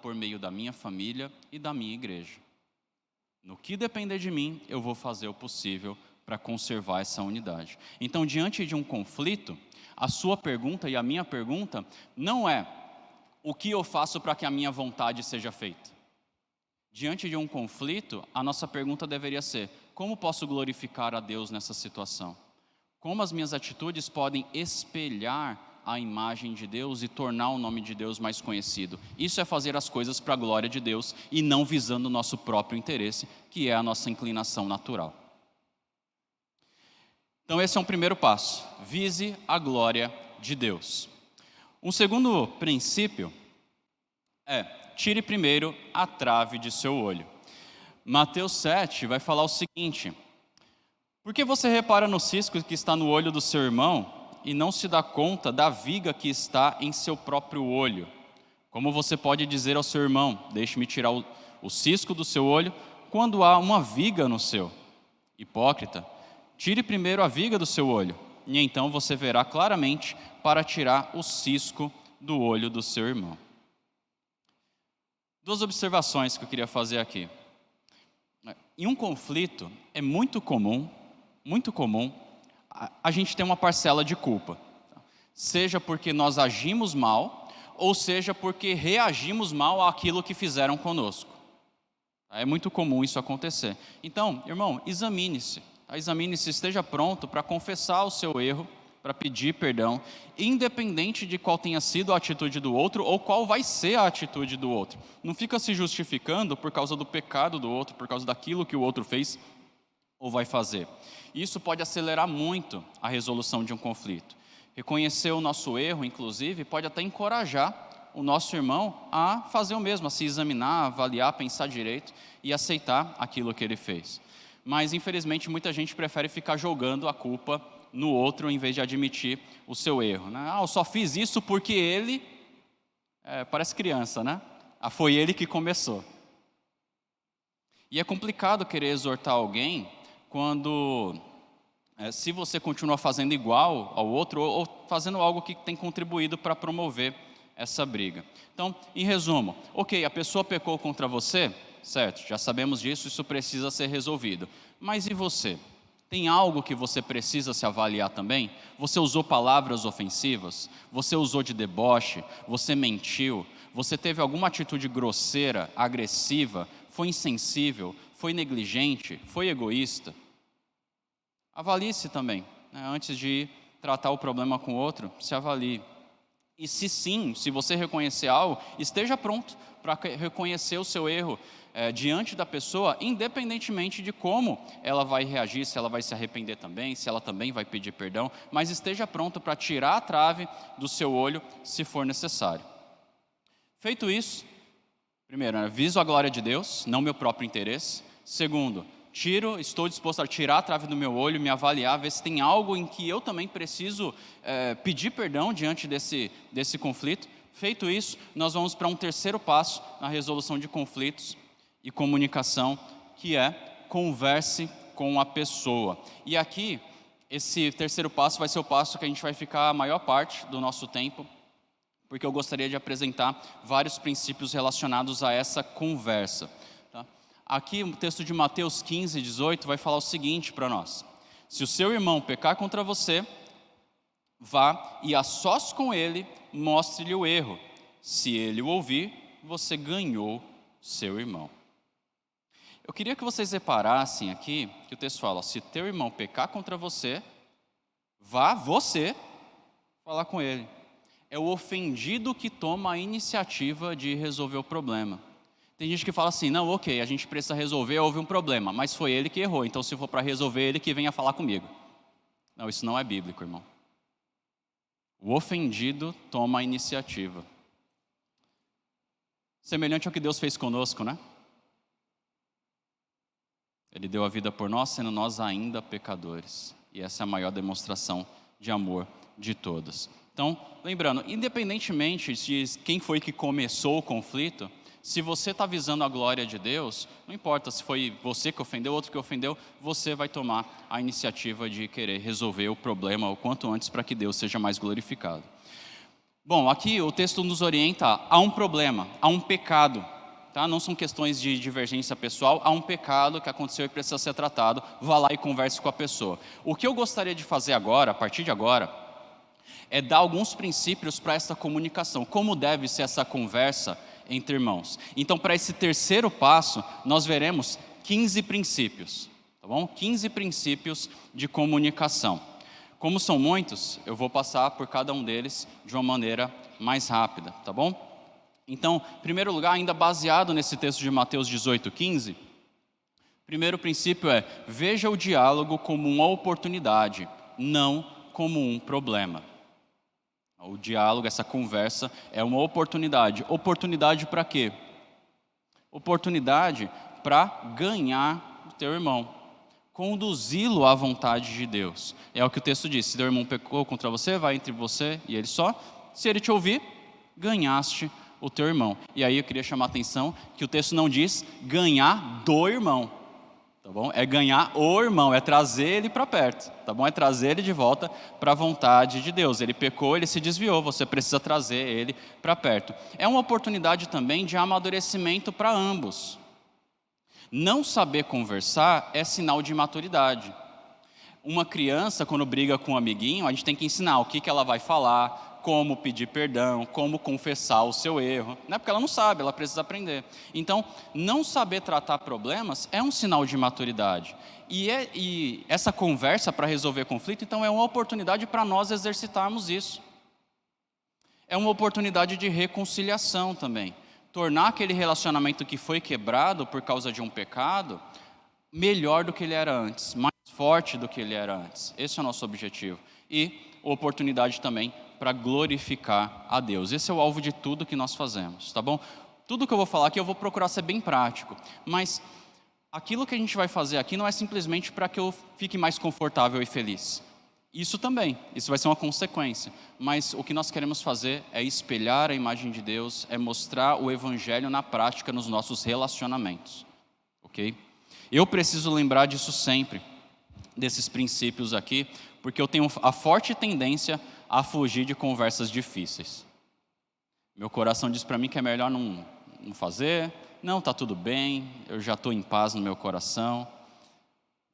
por meio da minha família e da minha igreja. No que depender de mim, eu vou fazer o possível para conservar essa unidade. Então, diante de um conflito, a sua pergunta e a minha pergunta não é o que eu faço para que a minha vontade seja feita. Diante de um conflito, a nossa pergunta deveria ser: como posso glorificar a Deus nessa situação? Como as minhas atitudes podem espelhar a imagem de Deus e tornar o nome de Deus mais conhecido? Isso é fazer as coisas para a glória de Deus e não visando o nosso próprio interesse, que é a nossa inclinação natural. Então esse é um primeiro passo: vise a glória de Deus. Um segundo princípio é: tire primeiro a trave de seu olho. Mateus 7 vai falar o seguinte: por que você repara no cisco que está no olho do seu irmão e não se dá conta da viga que está em seu próprio olho? Como você pode dizer ao seu irmão: deixe-me tirar o cisco do seu olho, quando há uma viga no seu? Hipócrita, tire primeiro a viga do seu olho, e então você verá claramente para tirar o cisco do olho do seu irmão. Duas observações que eu queria fazer aqui. Em um conflito, é muito comum a gente ter uma parcela de culpa. Seja porque nós agimos mal, ou seja porque reagimos mal àquilo que fizeram conosco. É muito comum isso acontecer. Então, irmão, examine-se. Examine-se, esteja pronto para confessar o seu erro, para pedir perdão, independente de qual tenha sido a atitude do outro ou qual vai ser a atitude do outro. Não fica se justificando por causa do pecado do outro, por causa daquilo que o outro fez ou vai fazer. Isso pode acelerar muito a resolução de um conflito. Reconhecer o nosso erro, inclusive, pode até encorajar o nosso irmão a fazer o mesmo, a se examinar, avaliar, pensar direito e aceitar aquilo que ele fez. Mas, infelizmente, muita gente prefere ficar jogando a culpa no outro em vez de admitir o seu erro, né? Eu só fiz isso porque ele... parece criança, né? Foi ele que começou. E é complicado querer exortar alguém quando, se você continua fazendo igual ao outro ou fazendo algo que tem contribuído para promover essa briga. Então, em resumo, ok, a pessoa pecou contra você, certo, já sabemos disso, isso precisa ser resolvido. Mas e você? Tem algo que você precisa se avaliar também? Você usou palavras ofensivas? Você usou de deboche? Você mentiu? Você teve alguma atitude grosseira, agressiva? Foi insensível? Foi negligente? Foi egoísta? Avalie-se também, né? Antes de tratar o problema com o outro, se avalie. E se sim, se você reconhecer algo, esteja pronto para reconhecer o seu erro diante da pessoa, independentemente de como ela vai reagir, se ela vai se arrepender também, se ela também vai pedir perdão, mas esteja pronto para tirar a trave do seu olho, se for necessário. Feito isso, primeiro, viso a glória de Deus, não meu próprio interesse. Segundo, estou disposto a tirar a trave do meu olho, me avaliar, ver se tem algo em que eu também preciso pedir perdão diante desse conflito. Feito isso, nós vamos para um terceiro passo na resolução de conflitos e comunicação, que é converse com a pessoa. E aqui, esse terceiro passo vai ser o passo que a gente vai ficar a maior parte do nosso tempo, porque eu gostaria de apresentar vários princípios relacionados a essa conversa. Tá? Aqui, o texto de Mateus 15, 18, vai falar o seguinte para nós: se o seu irmão pecar contra você, vá e a sós com ele, mostre-lhe o erro. Se ele o ouvir, você ganhou seu irmão. Eu queria que vocês reparassem aqui, que o texto fala: se teu irmão pecar contra você, vá você falar com ele. É o ofendido que toma a iniciativa de resolver o problema. Tem gente que fala assim: não, ok, a gente precisa resolver, houve um problema, mas foi ele que errou, então se for para resolver, ele que venha falar comigo. Não, isso não é bíblico, irmão. O ofendido toma a iniciativa. Semelhante ao que Deus fez conosco, né? Ele deu a vida por nós, sendo nós ainda pecadores. E essa é a maior demonstração de amor de todas. Então, lembrando, independentemente de quem foi que começou o conflito, se você está visando a glória de Deus, não importa se foi você que ofendeu, outro que ofendeu, você vai tomar a iniciativa de querer resolver o problema o quanto antes para que Deus seja mais glorificado. Bom, aqui o texto nos orienta a um problema, a um pecado. Tá? Não são questões de divergência pessoal, há um pecado que aconteceu e precisa ser tratado. Vá lá e converse com a pessoa. O que eu gostaria de fazer agora, a partir de agora, é dar alguns princípios para essa comunicação. Como deve ser essa conversa entre irmãos. Então, para esse terceiro passo, nós veremos 15 princípios. Tá bom? 15 princípios de comunicação. Como são muitos, eu vou passar por cada um deles de uma maneira mais rápida, tá bom? Então, em primeiro lugar, ainda baseado nesse texto de Mateus 18:15, primeiro princípio é: veja o diálogo como uma oportunidade, não como um problema. O diálogo, essa conversa, é uma oportunidade. Oportunidade para quê? Oportunidade para ganhar o teu irmão, conduzi-lo à vontade de Deus. É o que o texto diz: se teu irmão pecou contra você, vai entre você e ele só. Se ele te ouvir, ganhaste o teu irmão. E aí eu queria chamar a atenção que o texto não diz ganhar do irmão, tá bom? É ganhar o irmão, é trazer ele para perto, tá bom? É trazer ele de volta para a vontade de Deus. Ele pecou, ele se desviou, você precisa trazer ele para perto. É uma oportunidade também de amadurecimento para ambos. Não saber conversar é sinal de imaturidade. Uma criança, quando briga com um amiguinho, a gente tem que ensinar o que ela vai falar, como pedir perdão, como confessar o seu erro, né? Porque ela não sabe, ela precisa aprender. Então, não saber tratar problemas é um sinal de maturidade. E essa conversa para resolver conflito, então, é uma oportunidade para nós exercitarmos isso. É uma oportunidade de reconciliação também. Tornar aquele relacionamento que foi quebrado por causa de um pecado melhor do que ele era antes, mais forte do que ele era antes. Esse é o nosso objetivo. E oportunidade também para glorificar a Deus. Esse é o alvo de tudo que nós fazemos, tá bom? Tudo que eu vou falar aqui eu vou procurar ser bem prático, mas aquilo que a gente vai fazer aqui não é simplesmente para que eu fique mais confortável e feliz. Isso também, isso vai ser uma consequência, mas o que nós queremos fazer é espelhar a imagem de Deus, é mostrar o Evangelho na prática nos nossos relacionamentos, ok? Eu preciso lembrar disso sempre, desses princípios aqui, porque eu tenho a forte tendência a fugir de conversas difíceis. Meu coração diz para mim que é melhor não fazer, não, está tudo bem, eu já estou em paz no meu coração.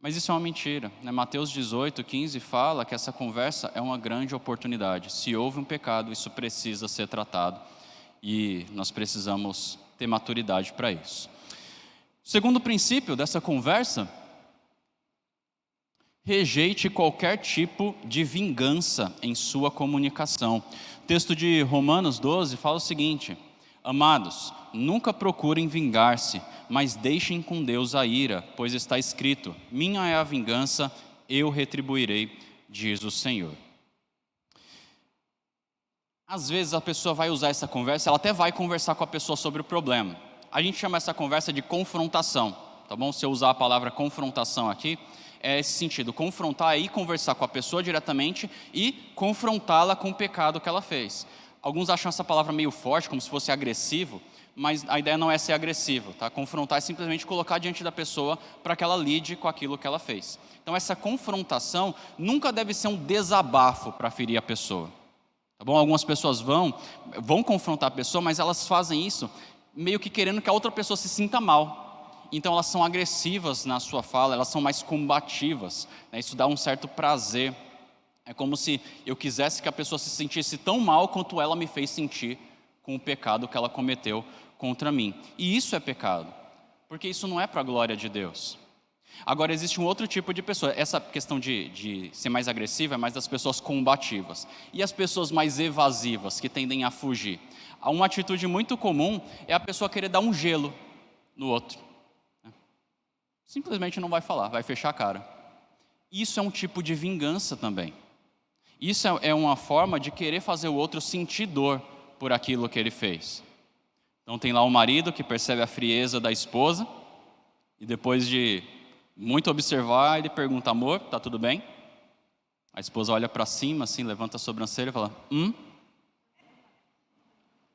Mas isso é uma mentira, né? Mateus 18:15 fala que essa conversa é uma grande oportunidade. Se houve um pecado, isso precisa ser tratado e nós precisamos ter maturidade para isso. O segundo princípio dessa conversa: rejeite qualquer tipo de vingança em sua comunicação. O texto de Romanos 12 fala o seguinte: amados, nunca procurem vingar-se, mas deixem com Deus a ira, pois está escrito: minha é a vingança, eu retribuirei, diz o Senhor. Às vezes a pessoa vai usar essa conversa, ela até vai conversar com a pessoa sobre o problema. A gente chama essa conversa de confrontação, tá bom? Se eu usar a palavra confrontação aqui, é esse sentido: confrontar é ir conversar com a pessoa diretamente e confrontá-la com o pecado que ela fez. Alguns acham essa palavra meio forte, como se fosse agressivo, mas a ideia não é ser agressivo, tá? Confrontar é simplesmente colocar diante da pessoa para que ela lide com aquilo que ela fez. Então essa confrontação nunca deve ser um desabafo para ferir a pessoa, tá bom? Algumas pessoas vão confrontar a pessoa, mas elas fazem isso meio que querendo que a outra pessoa se sinta mal. Então elas são agressivas na sua fala, elas são mais combativas, né? Isso dá um certo prazer. É como se eu quisesse que a pessoa se sentisse tão mal quanto ela me fez sentir com o pecado que ela cometeu contra mim. E isso é pecado, porque isso não é para a glória de Deus. Agora existe um outro tipo de pessoa. Essa questão de ser mais agressiva é mais das pessoas combativas. E as pessoas mais evasivas, que tendem a fugir. Uma atitude muito comum é a pessoa querer dar um gelo no outro. Simplesmente não vai falar, vai fechar a cara. Isso é um tipo de vingança também. Isso é uma forma de querer fazer o outro sentir dor por aquilo que ele fez. Então tem lá o marido que percebe a frieza da esposa e depois de muito observar, ele pergunta: amor, tá tudo bem? A esposa olha para cima, assim, levanta a sobrancelha e fala: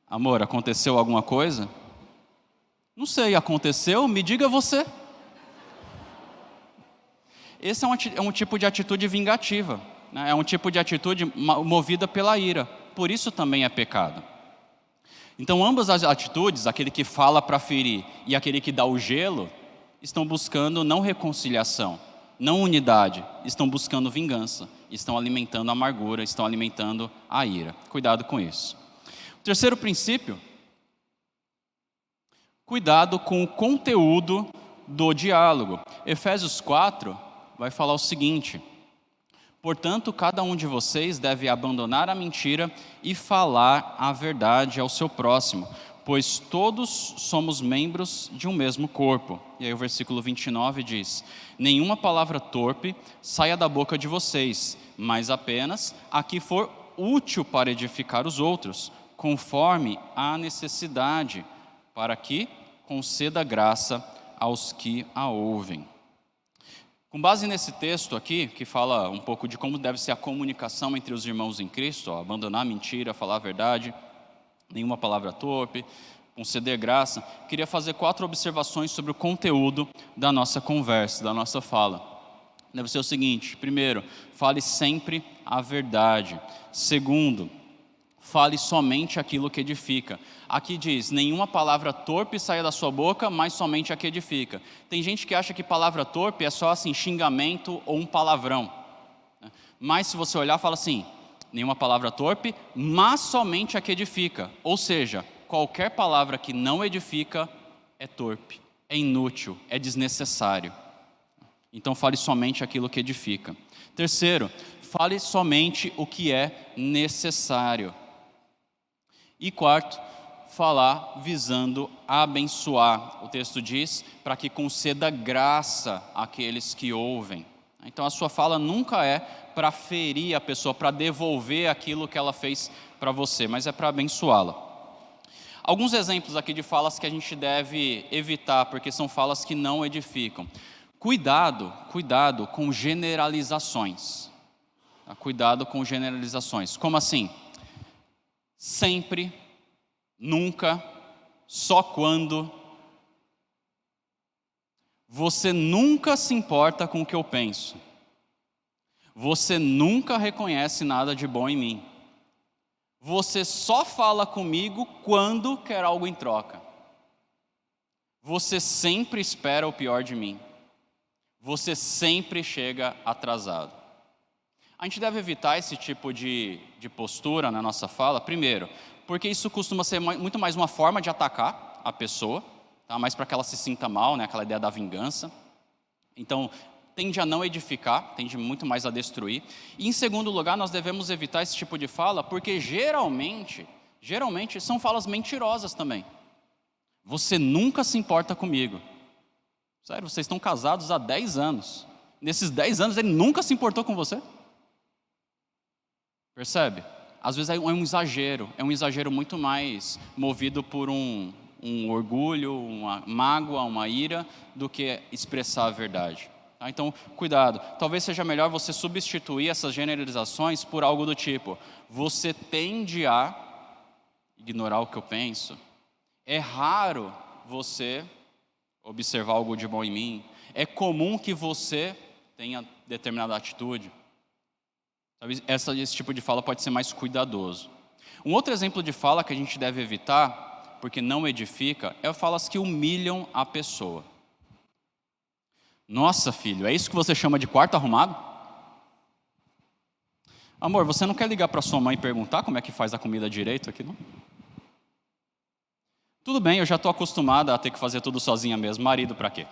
amor, aconteceu alguma coisa? Não sei, aconteceu? Me diga você. Esse é um tipo de atitude vingativa, né? É um tipo de atitude movida pela ira, por isso também é pecado. Então, ambas as atitudes, aquele que fala para ferir e aquele que dá o gelo, estão buscando não reconciliação, não unidade, estão buscando vingança, estão alimentando a amargura, estão alimentando a ira. Cuidado com isso. O terceiro princípio, cuidado com o conteúdo do diálogo. Efésios 4 vai falar o seguinte: portanto, cada um de vocês deve abandonar a mentira e falar a verdade ao seu próximo, pois todos somos membros de um mesmo corpo. E aí o versículo 29 diz: nenhuma palavra torpe saia da boca de vocês, mas apenas a que for útil para edificar os outros, conforme a necessidade, para que conceda graça aos que a ouvem. Com base nesse texto aqui, que fala um pouco de como deve ser a comunicação entre os irmãos em Cristo, abandonar a mentira, falar a verdade, nenhuma palavra torpe, conceder graça, queria fazer 4 observações sobre o conteúdo da nossa conversa, da nossa fala. Deve ser o seguinte: primeiro, fale sempre a verdade. Segundo, fale somente aquilo que edifica. Aqui diz: nenhuma palavra torpe saia da sua boca, mas somente a que edifica. Tem gente que acha que palavra torpe é só assim, xingamento ou um palavrão. Mas se você olhar, fala assim: nenhuma palavra torpe, mas somente a que edifica. Ou seja, qualquer palavra que não edifica é torpe, é inútil, é desnecessário. Então fale somente aquilo que edifica. Terceiro, fale somente o que é necessário. E quarto, falar visando abençoar. O texto diz: para que conceda graça àqueles que ouvem. Então a sua fala nunca é para ferir a pessoa, para devolver aquilo que ela fez para você, mas é para abençoá-la. Alguns exemplos aqui de falas que a gente deve evitar, porque são falas que não edificam. Cuidado com generalizações. Cuidado com generalizações. Como assim? Sempre, nunca, só quando. Você nunca se importa com o que eu penso. Você nunca reconhece nada de bom em mim. Você só fala comigo quando quer algo em troca. Você sempre espera o pior de mim. Você sempre chega atrasado. A gente deve evitar esse tipo de postura na nossa fala, primeiro, porque isso costuma ser muito mais uma forma de atacar a pessoa, tá? Mais para que ela se sinta mal, né? Aquela ideia da vingança. Então, tende a não edificar, tende muito mais a destruir. E em segundo lugar, nós devemos evitar esse tipo de fala, porque geralmente são falas mentirosas também. Você nunca se importa comigo. Sério, vocês estão casados há 10 anos. Nesses 10 anos ele nunca se importou com você? Percebe? Às vezes é um exagero muito mais movido por um orgulho, uma mágoa, uma ira, do que expressar a verdade. Tá? Então, cuidado. Talvez seja melhor você substituir essas generalizações por algo do tipo: você tende a ignorar o que eu penso. É raro você observar algo de bom em mim. É comum que você tenha determinada atitude. Esse tipo de fala pode ser mais cuidadoso. Um outro exemplo de fala que a gente deve evitar, porque não edifica, é falas que humilham a pessoa. Nossa, filho, é isso que você chama de quarto arrumado? Amor, você não quer ligar para sua mãe e perguntar como é que faz a comida direito aqui, não? Tudo bem, eu já estou acostumada a ter que fazer tudo sozinha mesmo. Marido para quê?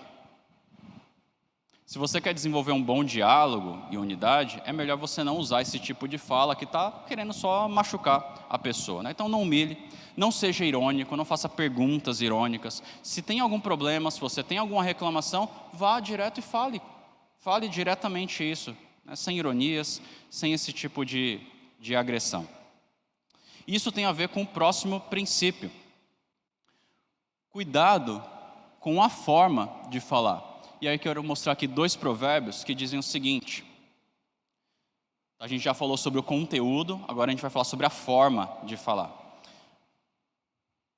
Se você quer desenvolver um bom diálogo e unidade, é melhor você não usar esse tipo de fala que está querendo só machucar a pessoa, né? Então não humilhe, não seja irônico, não faça perguntas irônicas. Se tem algum problema, se você tem alguma reclamação, vá direto e fale. Fale diretamente isso, né? Sem ironias, sem esse tipo de agressão. Isso tem a ver com o próximo princípio. Cuidado com a forma de falar. E aí eu quero mostrar aqui 2 provérbios que dizem o seguinte. A gente já falou sobre o conteúdo, agora a gente vai falar sobre a forma de falar.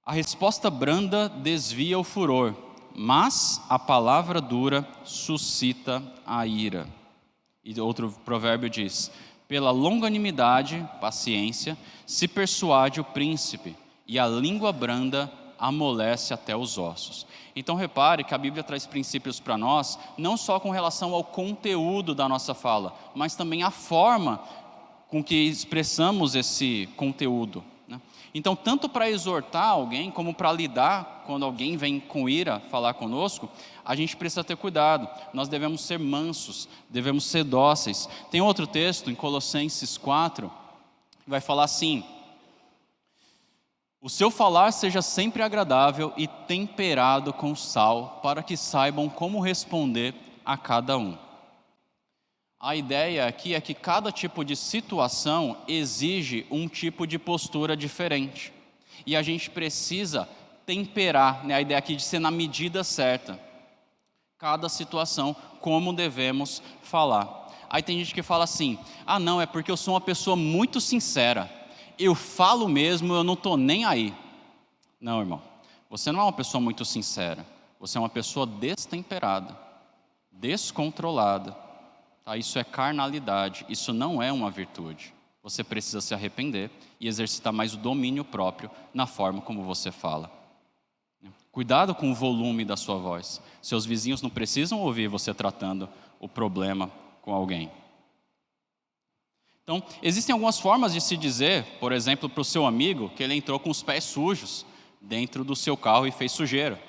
A resposta branda desvia o furor, mas a palavra dura suscita a ira. E outro provérbio diz: pela longanimidade, paciência, se persuade o príncipe, e a língua branda amolece até os ossos. Então repare que a Bíblia traz princípios para nós, não só com relação ao conteúdo da nossa fala, mas também a forma com que expressamos esse conteúdo, né? Então, tanto para exortar alguém, como para lidar quando alguém vem com ira falar conosco, a gente precisa ter cuidado. Nós devemos ser mansos, devemos ser dóceis. Tem outro texto em Colossenses 4, que vai falar assim: o seu falar seja sempre agradável e temperado com sal, para que saibam como responder a cada um. A ideia aqui é que cada tipo de situação exige um tipo de postura diferente. E a gente precisa temperar, né? A ideia aqui de ser na medida certa. Cada situação, como devemos falar. Aí tem gente que fala assim: ah não, é porque eu sou uma pessoa muito sincera. Eu falo mesmo, eu não estou nem aí. Não, irmão. Você não é uma pessoa muito sincera. Você é uma pessoa destemperada, descontrolada. Tá? Isso é carnalidade, isso não é uma virtude. Você precisa se arrepender e exercitar mais o domínio próprio na forma como você fala. Cuidado com o volume da sua voz. Seus vizinhos não precisam ouvir você tratando o problema com alguém. Então, existem algumas formas de se dizer, por exemplo, para o seu amigo que ele entrou com os pés sujos dentro do seu carro e fez sujeira.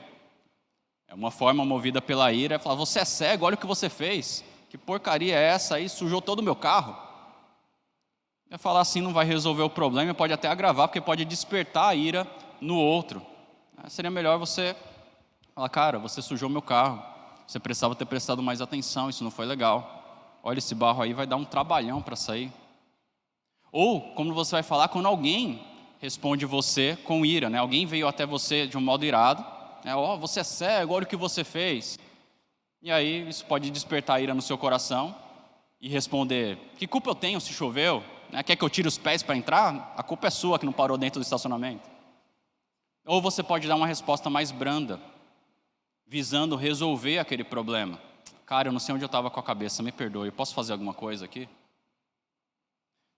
É uma forma movida pela ira, é falar: você é cego, olha o que você fez. Que porcaria é essa aí? Sujou todo o meu carro. Falar assim não vai resolver o problema, pode até agravar, porque pode despertar a ira no outro. Seria melhor você falar: cara, você sujou meu carro, você precisava ter prestado mais atenção, isso não foi legal. Olha, esse barro aí vai dar um trabalhão para sair. Ou, como você vai falar quando alguém responde você com ira, né? Alguém veio até você de um modo irado, né? Oh, você é cego, olha o que você fez. E aí isso pode despertar ira no seu coração e responder: que culpa eu tenho se choveu? Quer que eu tire os pés para entrar? A culpa é sua que não parou dentro do estacionamento. Ou você pode dar uma resposta mais branda, visando resolver aquele problema. Cara, eu não sei onde eu estava com a cabeça, me perdoe, eu posso fazer alguma coisa aqui?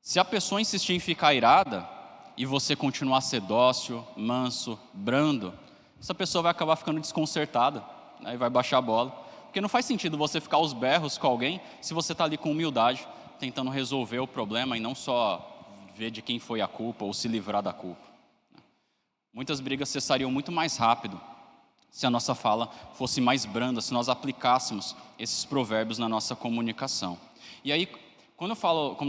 Se a pessoa insistir em ficar irada e você continuar a ser dócil, manso, brando, essa pessoa vai acabar ficando desconcertada, né, e vai baixar a bola. Porque não faz sentido você ficar aos berros com alguém se você está ali com humildade, tentando resolver o problema e não só ver de quem foi a culpa ou se livrar da culpa. Muitas brigas cessariam muito mais rápido se a nossa fala fosse mais branda, se nós aplicássemos esses provérbios na nossa comunicação. E aí, como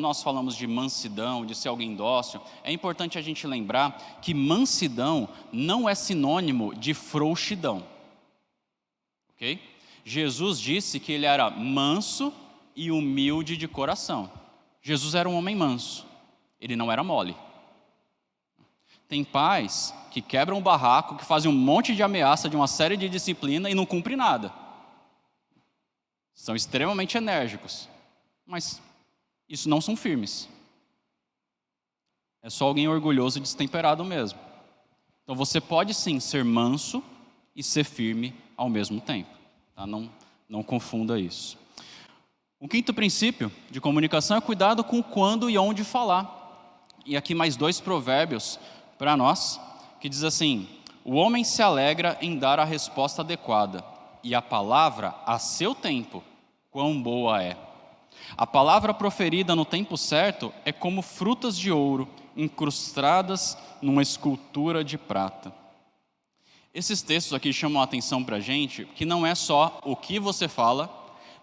nós falamos de mansidão, de ser alguém dócil, é importante a gente lembrar que mansidão não é sinônimo de frouxidão. Ok? Jesus disse que ele era manso e humilde de coração. Jesus era um homem manso, ele não era mole. Tem pais que quebram um barraco, que fazem um monte de ameaça de uma série de disciplina e não cumprem nada. São extremamente enérgicos, mas isso não são firmes. É só alguém orgulhoso e destemperado mesmo. Então você pode sim ser manso e ser firme ao mesmo tempo. Tá? Não confunda isso. O quinto princípio de comunicação é cuidado com quando e onde falar. E aqui mais 2 provérbios para nós, que diz assim: o homem se alegra em dar a resposta adequada, e a palavra a seu tempo, quão boa é. A palavra proferida no tempo certo é como frutas de ouro incrustadas numa escultura de prata. Esses textos aqui chamam a atenção para a gente que não é só o que você fala,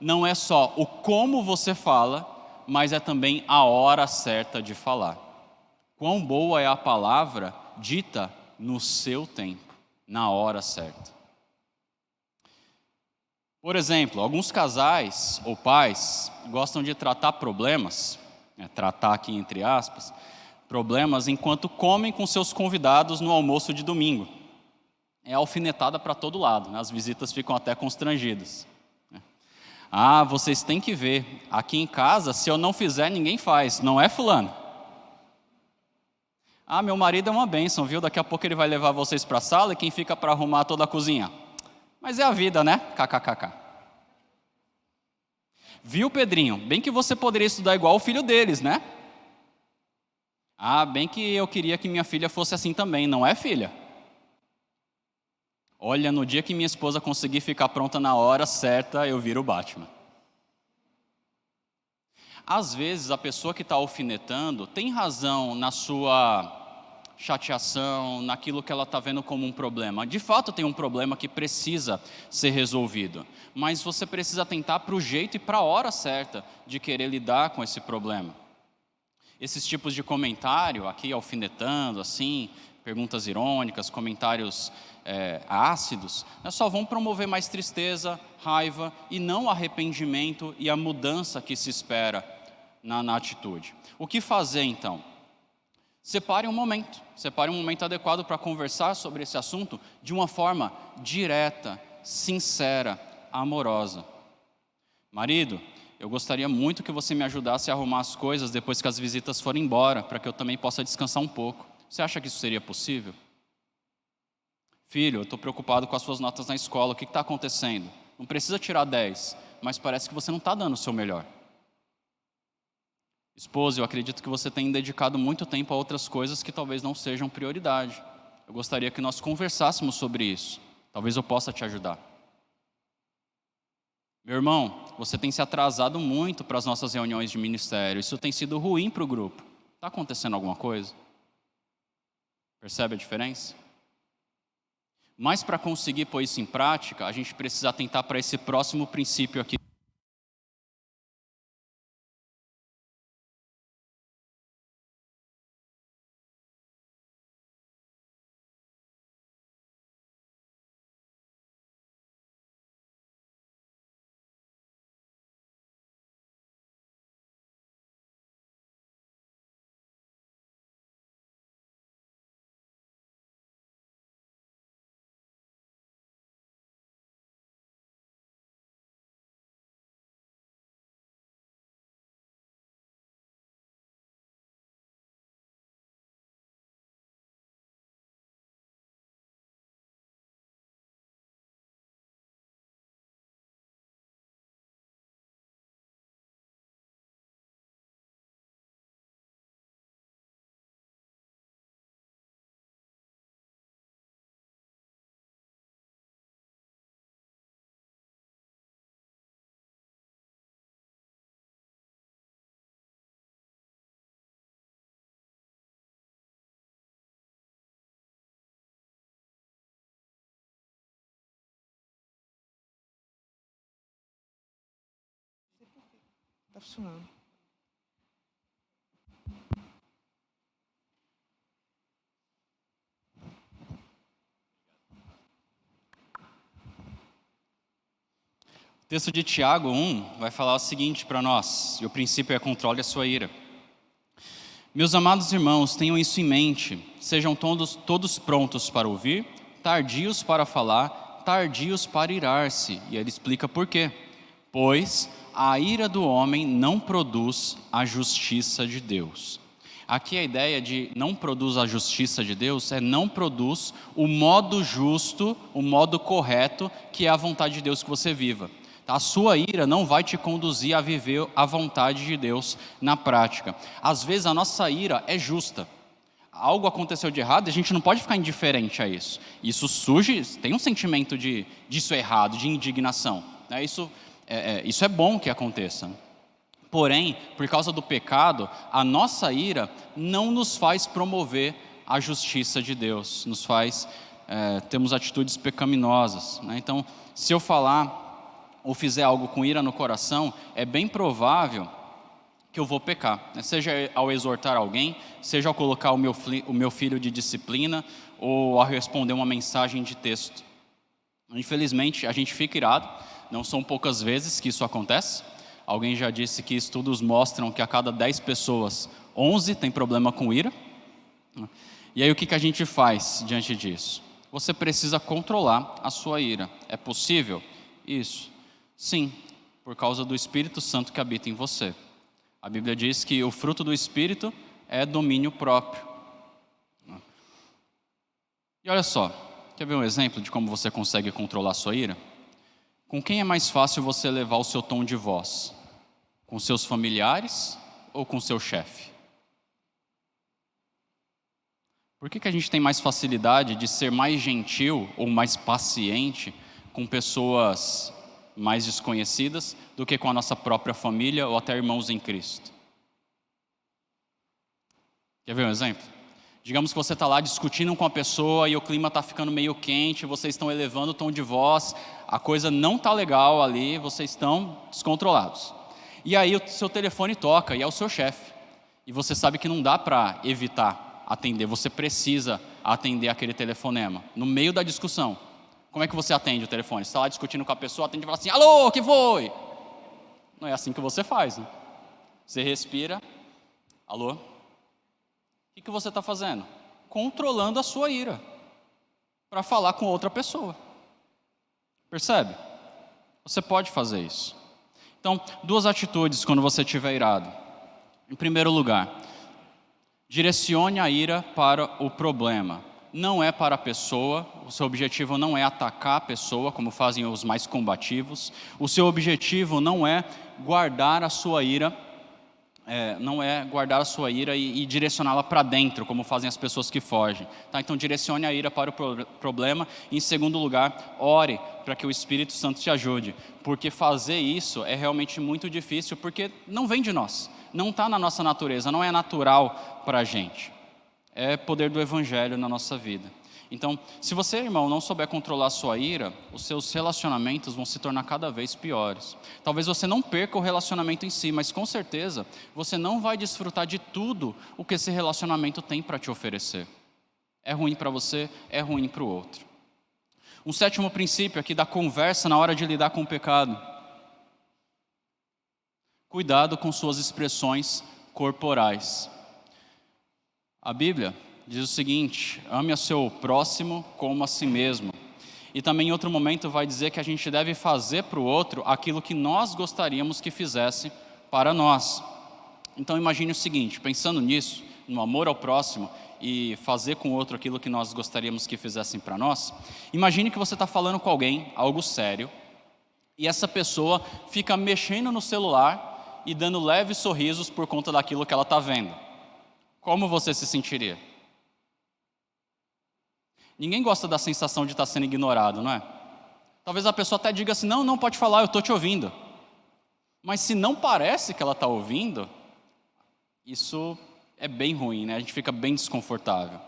não é só o como você fala, mas é também a hora certa de falar. Quão boa é a palavra dita no seu tempo, na hora certa. Por exemplo, alguns casais ou pais gostam de tratar problemas, tratar aqui entre aspas, problemas enquanto comem com seus convidados no almoço de domingo. É alfinetada para todo lado, né? As visitas ficam até constrangidas. Ah, vocês têm que ver, aqui em casa, se eu não fizer, ninguém faz, não é fulano? Ah, meu marido é uma bênção, viu? Daqui a pouco ele vai levar vocês para a sala e quem fica para arrumar toda a cozinha? Mas é a vida, né? KKKK. Viu, Pedrinho? Bem que você poderia estudar igual o filho deles, né? Ah, bem que eu queria que minha filha fosse assim também, não é, filha? Olha, no dia que minha esposa conseguir ficar pronta na hora certa, eu viro o Batman. Às vezes, a pessoa que está alfinetando tem razão na sua chateação, naquilo que ela está vendo como um problema. De fato, tem um problema que precisa ser resolvido, mas você precisa atentar para o jeito e para a hora certa de querer lidar com esse problema. Esses tipos de comentário, aqui alfinetando, assim, perguntas irônicas, comentários ácidos, só vão promover mais tristeza, raiva e não arrependimento e a mudança que se espera na atitude. O que fazer então? Separe um momento adequado para conversar sobre esse assunto de uma forma direta, sincera, amorosa. Marido, eu gostaria muito que você me ajudasse a arrumar as coisas depois que as visitas forem embora, para que eu também possa descansar um pouco. Você acha que isso seria possível? Filho, eu estou preocupado com as suas notas na escola, o que está acontecendo? Não precisa tirar 10, mas parece que você não está dando o seu melhor. Esposa, eu acredito que você tem dedicado muito tempo a outras coisas que talvez não sejam prioridade. Eu gostaria que nós conversássemos sobre isso. Talvez eu possa te ajudar. Meu irmão, você tem se atrasado muito para as nossas reuniões de ministério. Isso tem sido ruim para o grupo. Está acontecendo alguma coisa? Percebe a diferença? Mas para conseguir pôr isso em prática, a gente precisa atentar para esse próximo princípio aqui. Tá funcionando. O texto de Tiago 1 vai falar o seguinte para nós, e o princípio é controle a sua ira. Meus amados irmãos, tenham isso em mente, sejam todos prontos para ouvir, tardios para falar, tardios para irar-se. E ele explica por quê. Pois a ira do homem não produz a justiça de Deus. Aqui a ideia de não produz a justiça de Deus é não produz o modo justo, o modo correto, que é a vontade de Deus que você viva. A sua ira não vai te conduzir a viver a vontade de Deus na prática. Às vezes a nossa ira é justa. Algo aconteceu de errado e a gente não pode ficar indiferente a isso. Isso surge, tem um sentimento disso é errado, de indignação. Isso é bom que aconteça. Porém, por causa do pecado, a nossa ira não nos faz promover a justiça de Deus. Nos faz termos atitudes pecaminosas. Então, se eu falar ou fizer algo com ira no coração, é bem provável que eu vou pecar, seja ao exortar alguém, seja ao colocar o meu filho de disciplina, ou ao responder uma mensagem de texto. Infelizmente, a gente fica irado, não são poucas vezes que isso acontece. Alguém já disse que estudos mostram que a cada 10 pessoas, 11 tem problema com ira. E aí o que a gente faz diante disso? Você precisa controlar a sua ira. É possível? Isso. Sim, por causa do Espírito Santo que habita em você. A Bíblia diz que o fruto do Espírito é domínio próprio. E olha só, quer ver um exemplo de como você consegue controlar a sua ira? Com quem é mais fácil você elevar o seu tom de voz? Com seus familiares ou com seu chefe? Por que a gente tem mais facilidade de ser mais gentil ou mais paciente com pessoas mais desconhecidas do que com a nossa própria família ou até irmãos em Cristo? Quer ver um exemplo? Digamos que você está lá discutindo com a pessoa e o clima está ficando meio quente, vocês estão elevando o tom de voz, a coisa não está legal ali, vocês estão descontrolados. E aí o seu telefone toca e é o seu chefe. E você sabe que não dá para evitar atender, você precisa atender aquele telefonema. No meio da discussão, como é que você atende o telefone? Você está lá discutindo com a pessoa, atende e fala assim, alô, o que foi? Não é assim que você faz, né? Você respira, alô? O que você está fazendo? Controlando a sua ira para falar com outra pessoa. Percebe? Você pode fazer isso. Então, duas atitudes quando você estiver irado. Em primeiro lugar, direcione a ira para o problema. Não é para a pessoa, o seu objetivo não é atacar a pessoa, como fazem os mais combativos. O seu objetivo não é guardar a sua ira, e direcioná-la para dentro, como fazem as pessoas que fogem. Tá? Então, direcione a ira para o problema. Em segundo lugar, ore para que o Espírito Santo te ajude, porque fazer isso é realmente muito difícil, porque não vem de nós, não está na nossa natureza, não é natural para a gente. É poder do Evangelho na nossa vida. Então, se você, irmão, não souber controlar a sua ira, os seus relacionamentos vão se tornar cada vez piores. Talvez você não perca o relacionamento em si, mas com certeza você não vai desfrutar de tudo o que esse relacionamento tem para te oferecer. É ruim para você, é ruim para o outro. Um sétimo princípio aqui da conversa na hora de lidar com o pecado. Cuidado com suas expressões corporais. A Bíblia diz o seguinte: ame a seu próximo como a si mesmo. E também em outro momento vai dizer que a gente deve fazer para o outro aquilo que nós gostaríamos que fizesse para nós. Então imagine o seguinte, pensando nisso, no amor ao próximo e fazer com o outro aquilo que nós gostaríamos que fizessem para nós. Imagine que você está falando com alguém, algo sério, e essa pessoa fica mexendo no celular e dando leves sorrisos por conta daquilo que ela está vendo. Como você se sentiria? Ninguém gosta da sensação de estar sendo ignorado, não é? Talvez a pessoa até diga assim, não, pode falar, eu estou te ouvindo. Mas se não parece que ela está ouvindo, isso é bem ruim, né? A gente fica bem desconfortável.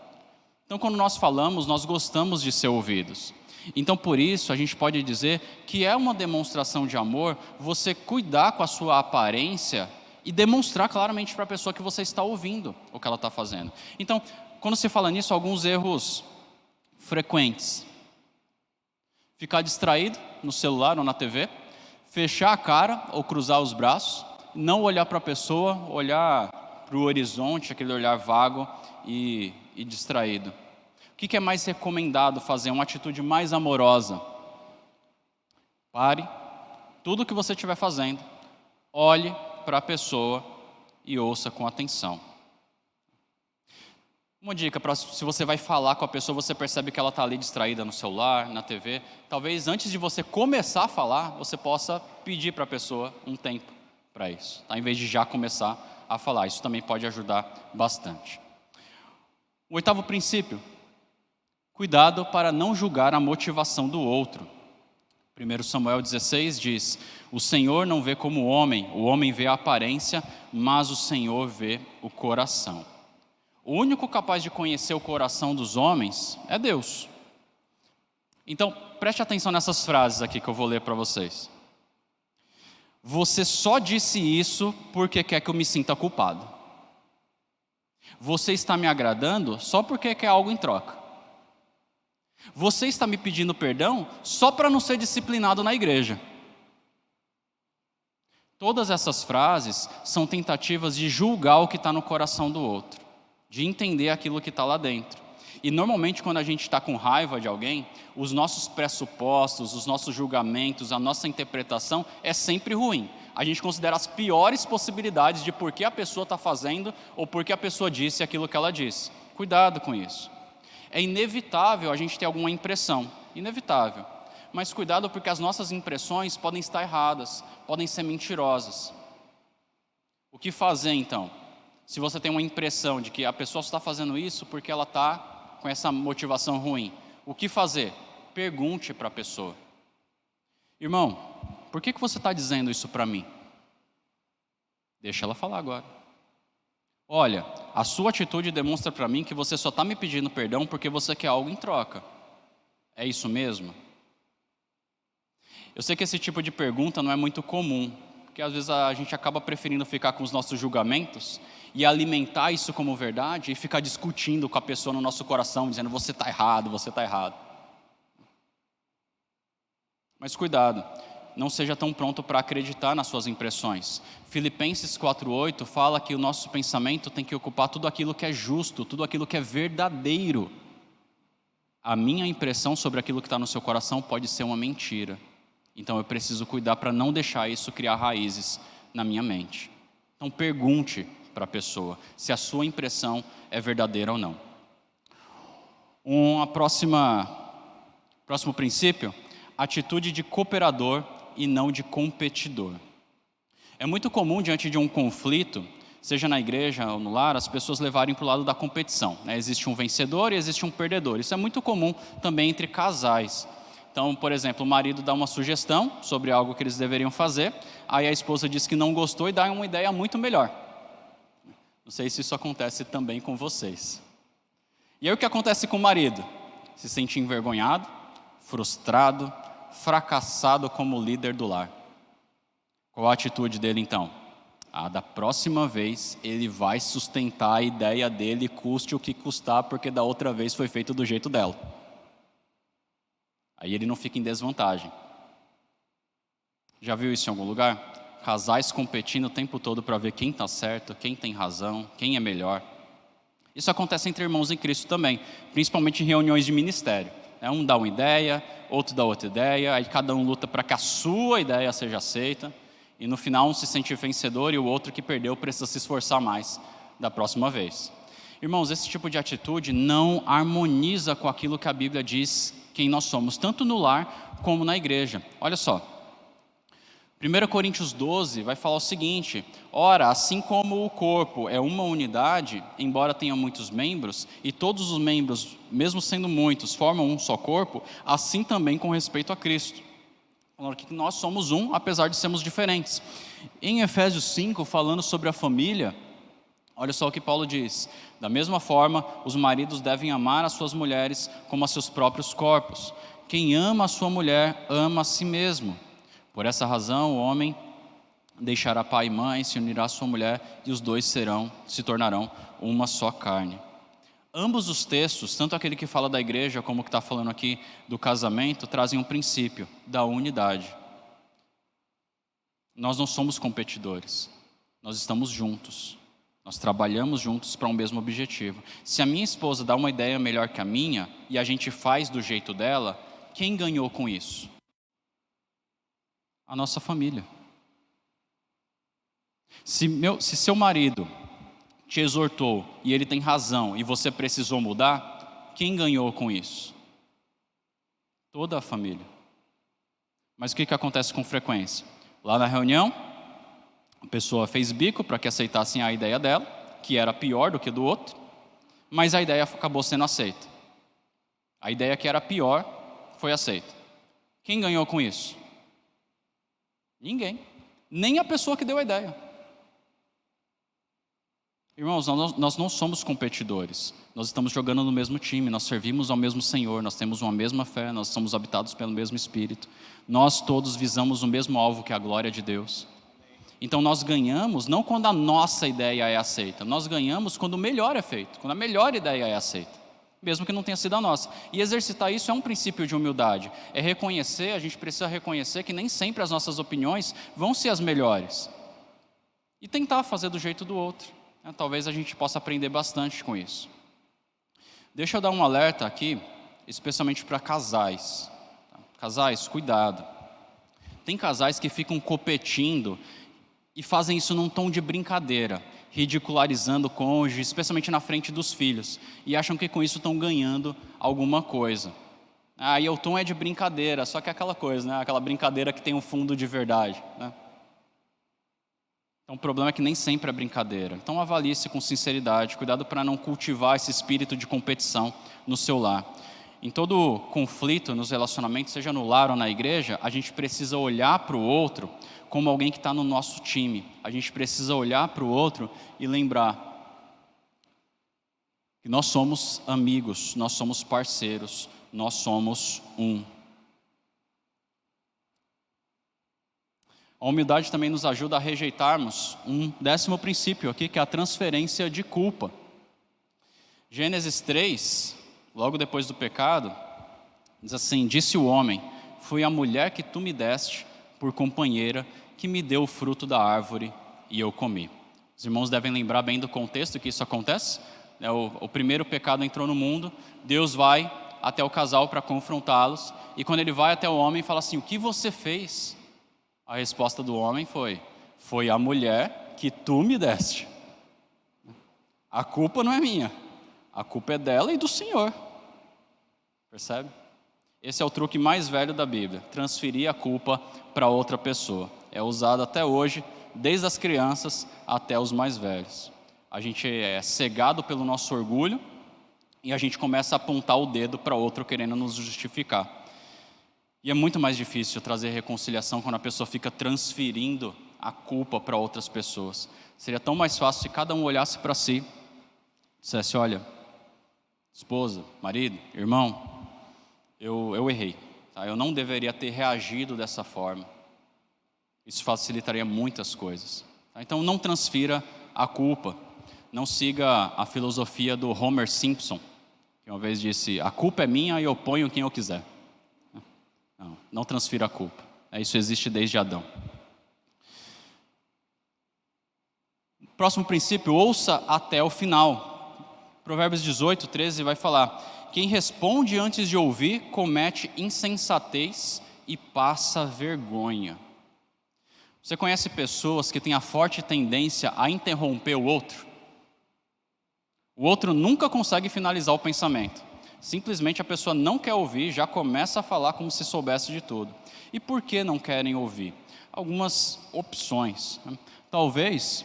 Então, quando nós falamos, nós gostamos de ser ouvidos. Então, por isso, a gente pode dizer que é uma demonstração de amor você cuidar com a sua aparência e demonstrar claramente para a pessoa que você está ouvindo o que ela está fazendo. Então, quando se fala nisso, alguns erros frequentes. Ficar distraído no celular ou na TV, fechar a cara ou cruzar os braços, não olhar para a pessoa, olhar para o horizonte, aquele olhar vago e distraído. O que é mais recomendado fazer? Uma atitude mais amorosa. Pare tudo o que você estiver fazendo, olhe para a pessoa e ouça com atenção. Uma dica, se você vai falar com a pessoa, você percebe que ela está ali distraída no celular, na TV, talvez antes de você começar a falar, você possa pedir para a pessoa um tempo para isso, tá? Em vez de já começar a falar. Isso também pode ajudar bastante. O oitavo princípio, cuidado para não julgar a motivação do outro. 1 Samuel 16 diz, o Senhor não vê como o homem vê a aparência, mas o Senhor vê o coração. O único capaz de conhecer o coração dos homens é Deus. Então, preste atenção nessas frases aqui que eu vou ler para vocês. Você só disse isso porque quer que eu me sinta culpado. Você está me agradando só porque quer algo em troca. Você está me pedindo perdão só para não ser disciplinado na igreja. Todas essas frases são tentativas de julgar o que está no coração do outro, de entender aquilo que está lá dentro. E normalmente quando a gente está com raiva de alguém, os nossos pressupostos, os nossos julgamentos, a nossa interpretação é sempre ruim. A gente considera as piores possibilidades de por que a pessoa está fazendo ou por que a pessoa disse aquilo que ela disse. Cuidado com isso. É inevitável a gente ter alguma impressão, inevitável. Mas cuidado porque as nossas impressões podem estar erradas, podem ser mentirosas. O que fazer então? Se você tem uma impressão de que a pessoa está fazendo isso porque ela está com essa motivação ruim, o que fazer? Pergunte para a pessoa. Irmão, por que você está dizendo isso para mim? Deixa ela falar agora. Olha, a sua atitude demonstra para mim que você só está me pedindo perdão porque você quer algo em troca. É isso mesmo? Eu sei que esse tipo de pergunta não é muito comum, porque às vezes a gente acaba preferindo ficar com os nossos julgamentos e alimentar isso como verdade e ficar discutindo com a pessoa no nosso coração, dizendo você está errado, você está errado. Mas cuidado, não seja tão pronto para acreditar nas suas impressões. Filipenses 4:8 fala que o nosso pensamento tem que ocupar tudo aquilo que é justo, tudo aquilo que é verdadeiro. A minha impressão sobre aquilo que está no seu coração pode ser uma mentira. Então eu preciso cuidar para não deixar isso criar raízes na minha mente. Então pergunte para a pessoa se a sua impressão é verdadeira ou não. Próximo princípio, atitude de cooperador e não de competidor. É muito comum diante de um conflito, seja na igreja ou no lar, as pessoas levarem para o lado da competição, né? Existe um vencedor e existe um perdedor. Isso é muito comum também entre casais. Então, por exemplo, o marido dá uma sugestão sobre algo que eles deveriam fazer, aí a esposa diz que não gostou e dá uma ideia muito melhor. Não sei se isso acontece também com vocês. E aí o que acontece com o marido? Se sente envergonhado, frustrado, fracassado como líder do lar. Qual a atitude dele então? Da próxima vez ele vai sustentar a ideia dele, custe o que custar, porque da outra vez foi feito do jeito dela. Aí ele não fica em desvantagem. Já viu isso em algum lugar? Casais competindo o tempo todo para ver quem está certo, quem tem razão, quem é melhor. Isso acontece entre irmãos em Cristo também, principalmente em reuniões de ministério. Um dá uma ideia, outro dá outra ideia, aí cada um luta para que a sua ideia seja aceita, e no final um se sente vencedor e o outro que perdeu precisa se esforçar mais da próxima vez. Irmãos, esse tipo de atitude não harmoniza com aquilo que a Bíblia diz quem nós somos, tanto no lar como na igreja. Olha só, 1 Coríntios 12 vai falar o seguinte: ora, assim como o corpo é uma unidade, embora tenha muitos membros, e todos os membros, mesmo sendo muitos, formam um só corpo, assim também com respeito a Cristo. Falando que nós somos um, apesar de sermos diferentes. Em Efésios 5, falando sobre a família, olha só o que Paulo diz: da mesma forma, os maridos devem amar as suas mulheres como a seus próprios corpos. Quem ama a sua mulher, ama a si mesmo. Por essa razão, o homem deixará pai e mãe, se unirá à sua mulher, e os dois se tornarão uma só carne. Ambos os textos, tanto aquele que fala da igreja como o que está falando aqui do casamento, trazem um princípio da unidade. Nós não somos competidores, nós estamos juntos. Nós trabalhamos juntos para um mesmo objetivo. Se a minha esposa dá uma ideia melhor que a minha e a gente faz do jeito dela, quem ganhou com isso? A nossa família. Se seu marido te exortou e ele tem razão e você precisou mudar, quem ganhou com isso? Toda a família. Mas o que acontece com frequência? Lá na reunião, a pessoa fez bico para que aceitassem a ideia dela, que era pior do que do outro, mas a ideia acabou sendo aceita. A ideia que era pior foi aceita. Quem ganhou com isso? Ninguém. Nem a pessoa que deu a ideia. Irmãos, nós não somos competidores. Nós estamos jogando no mesmo time, nós servimos ao mesmo Senhor, nós temos uma mesma fé, nós somos habitados pelo mesmo Espírito. Nós todos visamos o mesmo alvo, que é a glória de Deus. Então nós ganhamos não quando a nossa ideia é aceita, nós ganhamos quando o melhor é feito, quando a melhor ideia é aceita, mesmo que não tenha sido a nossa. E exercitar isso é um princípio de humildade, é reconhecer, a gente precisa reconhecer que nem sempre as nossas opiniões vão ser as melhores. E tentar fazer do jeito do outro, né? Talvez a gente possa aprender bastante com isso. Deixa eu dar um alerta aqui, especialmente para casais. Casais, cuidado. Tem casais que ficam competindo e fazem isso num tom de brincadeira, ridicularizando o cônjuge, especialmente na frente dos filhos, e acham que com isso estão ganhando alguma coisa. E o tom é de brincadeira, só que é aquela coisa, né? Aquela brincadeira que tem um fundo de verdade, né? Então o problema é que nem sempre é brincadeira. Então avalie-se com sinceridade, cuidado para não cultivar esse espírito de competição no seu lar. Em todo conflito nos relacionamentos, seja no lar ou na igreja, a gente precisa olhar para o outro como alguém que está no nosso time. A gente precisa olhar para o outro e lembrar que nós somos amigos, nós somos parceiros, nós somos um. A humildade também nos ajuda a rejeitarmos um 10º princípio aqui, que é a transferência de culpa. Gênesis 3, logo depois do pecado, diz assim: disse o homem, fui a mulher que tu me deste por companheira, que me deu o fruto da árvore e eu comi. Os irmãos devem lembrar bem do contexto que isso acontece. O primeiro pecado entrou no mundo, Deus vai até o casal para confrontá-los, e quando ele vai até o homem, fala assim: o que você fez? A resposta do homem foi a mulher que tu me deste. A culpa não é minha, a culpa é dela e do Senhor. Percebe? Esse é o truque mais velho da Bíblia, transferir a culpa para outra pessoa. É usado até hoje, desde as crianças até os mais velhos. A gente é cegado pelo nosso orgulho e a gente começa a apontar o dedo para outro querendo nos justificar. E é muito mais difícil trazer reconciliação quando a pessoa fica transferindo a culpa para outras pessoas. Seria tão mais fácil se cada um olhasse para si, dissesse: olha, esposa, marido, irmão, eu errei, tá? Eu não deveria ter reagido dessa forma. Isso facilitaria muitas coisas, tá? Então não transfira a culpa. Não siga a filosofia do Homer Simpson, que uma vez disse: a culpa é minha e eu ponho quem eu quiser. Não transfira a culpa. Isso existe desde Adão. Próximo princípio: ouça até o final. Provérbios 18, 13 vai falar: quem responde antes de ouvir comete insensatez e passa vergonha. Você conhece pessoas que têm a forte tendência a interromper o outro? O outro nunca consegue finalizar o pensamento. Simplesmente a pessoa não quer ouvir, já começa a falar como se soubesse de tudo. E por que não querem ouvir? Algumas opções. Talvez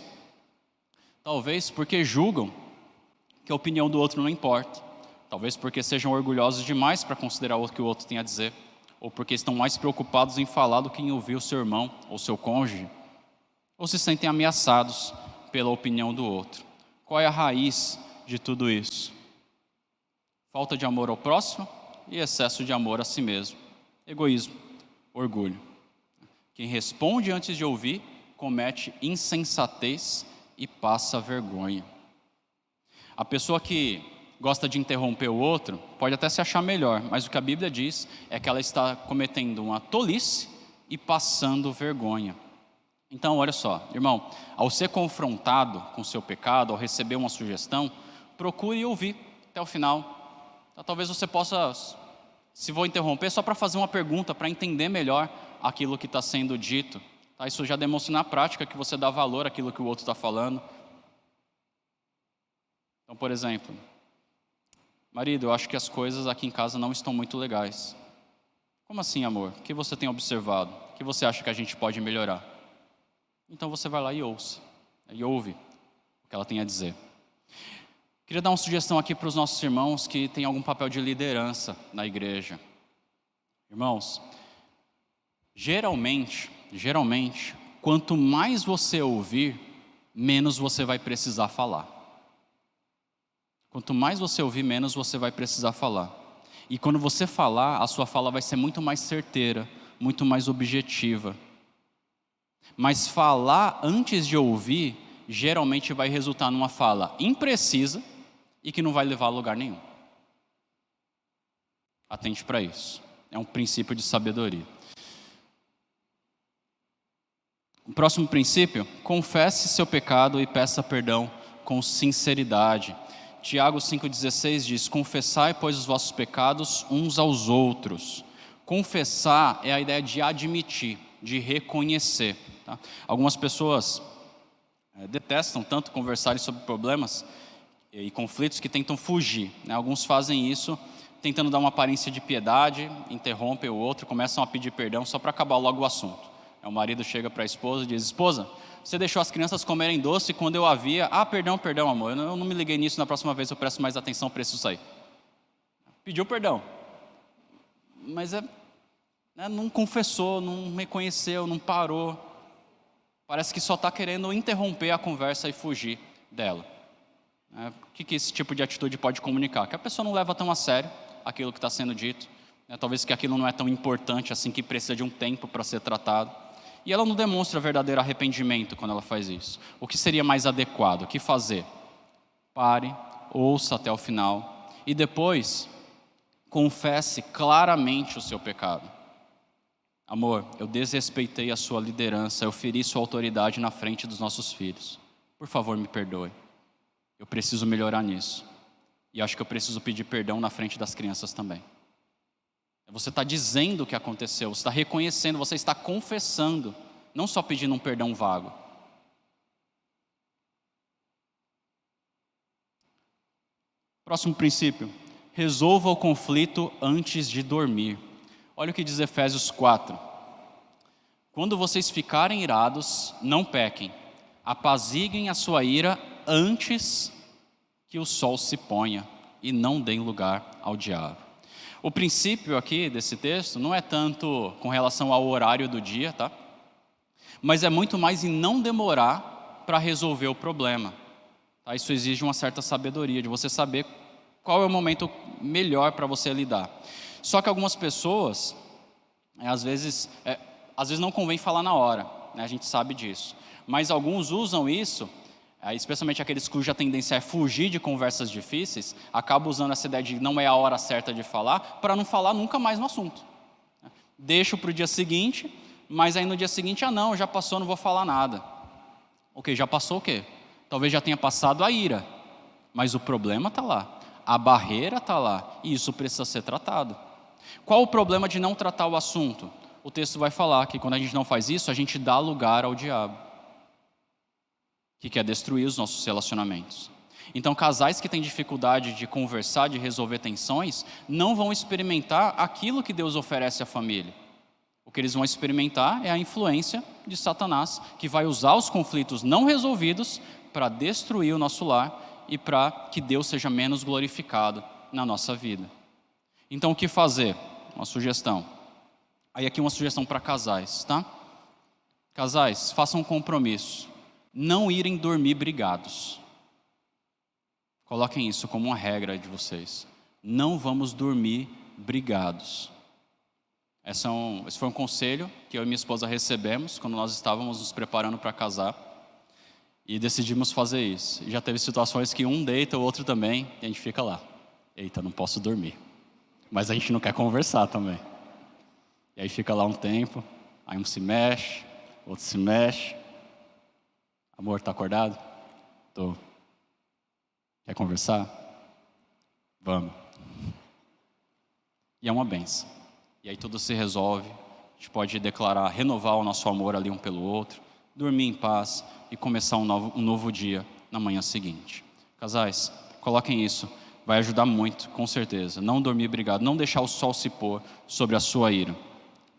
porque julgam que a opinião do outro não importa. Talvez porque sejam orgulhosos demais para considerar o que o outro tem a dizer. Ou porque estão mais preocupados em falar do que em ouvir o seu irmão ou seu cônjuge. Ou se sentem ameaçados pela opinião do outro. Qual é a raiz de tudo isso? Falta de amor ao próximo e excesso de amor a si mesmo. Egoísmo, orgulho. Quem responde antes de ouvir comete insensatez e passa vergonha. A pessoa que gosta de interromper o outro pode até se achar melhor, mas o que a Bíblia diz é que ela está cometendo uma tolice e passando vergonha. Então, olha só, irmão, ao ser confrontado com seu pecado, ao receber uma sugestão, procure ouvir até o final. Talvez você possa, se vou interromper, só para fazer uma pergunta, para entender melhor aquilo que está sendo dito. Tá? Isso já demonstra na prática que você dá valor àquilo que o outro está falando. Então, por exemplo, marido, eu acho que as coisas aqui em casa não estão muito legais. Como assim, amor? O que você tem observado? O que você acha que a gente pode melhorar? Então você vai lá e ouça, e ouve o que ela tem a dizer. Queria dar uma sugestão aqui para os nossos irmãos que têm algum papel de liderança na igreja. Irmãos, geralmente, quanto mais você ouvir, menos você vai precisar falar. Quanto mais você ouvir, menos você vai precisar falar. E quando você falar, a sua fala vai ser muito mais certeira, muito mais objetiva. Mas falar antes de ouvir, geralmente vai resultar numa fala imprecisa e que não vai levar a lugar nenhum. Atente para isso. É um princípio de sabedoria. O próximo princípio: confesse seu pecado e peça perdão com sinceridade. Tiago 5,16 diz: confessai, pois, os vossos pecados uns aos outros. Confessar é a ideia de admitir, de reconhecer. Tá? Algumas pessoas detestam tanto conversarem sobre problemas e conflitos que tentam fugir, né? Alguns fazem isso tentando dar uma aparência de piedade, interrompem o outro, começam a pedir perdão só para acabar logo o assunto. O marido chega para a esposa e diz: esposa, você deixou as crianças comerem doce quando eu havia... perdão, amor, eu não me liguei nisso, na próxima vez eu presto mais atenção para isso aí. Pediu perdão, mas não confessou, não reconheceu, não parou. Parece que só está querendo interromper a conversa e fugir dela. O que esse tipo de atitude pode comunicar? Que a pessoa não leva tão a sério aquilo que está sendo dito. Talvez que aquilo não é tão importante assim, que precisa de um tempo para ser tratado. E ela não demonstra verdadeiro arrependimento quando ela faz isso. O que seria mais adequado? O que fazer? Pare, ouça até o final e depois confesse claramente o seu pecado. Amor, eu desrespeitei a sua liderança, eu feri sua autoridade na frente dos nossos filhos. Por favor, me perdoe. Eu preciso melhorar nisso. E acho que eu preciso pedir perdão na frente das crianças também. Você está dizendo o que aconteceu, você está reconhecendo, você está confessando, não só pedindo um perdão vago. Próximo princípio: resolva o conflito antes de dormir. Olha o que diz Efésios 4. Quando vocês ficarem irados, não pequem. Apaziguem a sua ira antes que o sol se ponha e não deem lugar ao diabo. O princípio aqui desse texto não é tanto com relação ao horário do dia, tá? Mas é muito mais em não demorar para resolver o problema. Tá? Isso exige uma certa sabedoria, de você saber qual é o momento melhor para você lidar. Só que algumas pessoas, às vezes não convém falar na hora, né? A gente sabe disso. Mas alguns usam isso, especialmente aqueles cuja tendência é fugir de conversas difíceis, acabam usando essa ideia de não é a hora certa de falar, para não falar nunca mais no assunto. Deixo para o dia seguinte, mas aí no dia seguinte, não, já passou, não vou falar nada. Ok, já passou o quê? Talvez já tenha passado a ira, mas o problema está lá, a barreira está lá, e isso precisa ser tratado. Qual o problema de não tratar o assunto? O texto vai falar que quando a gente não faz isso, a gente dá lugar ao diabo, que quer destruir os nossos relacionamentos. Então, casais que têm dificuldade de conversar, de resolver tensões, não vão experimentar aquilo que Deus oferece à família. O que eles vão experimentar é a influência de Satanás, que vai usar os conflitos não resolvidos para destruir o nosso lar e para que Deus seja menos glorificado na nossa vida. Então, o que fazer? Uma sugestão. Aí aqui uma sugestão para casais, tá? Casais, façam um compromisso. Não irem dormir brigados. Coloquem isso como uma regra de vocês. Não vamos dormir brigados. Esse foi um conselho que eu e minha esposa recebemos quando nós estávamos nos preparando para casar. E decidimos fazer isso. Já teve situações que um deita, o outro também, e a gente fica lá. Eita, não posso dormir. Mas a gente não quer conversar também. E aí fica lá um tempo, aí um se mexe, outro se mexe. Amor, tá acordado? Tô. Quer conversar? Vamos. E é uma benção. E aí tudo se resolve. A gente pode declarar, renovar o nosso amor ali um pelo outro, dormir em paz e começar um novo dia na manhã seguinte. Casais, coloquem isso. Vai ajudar muito, com certeza. Não dormir brigado, não deixar o sol se pôr sobre a sua ira.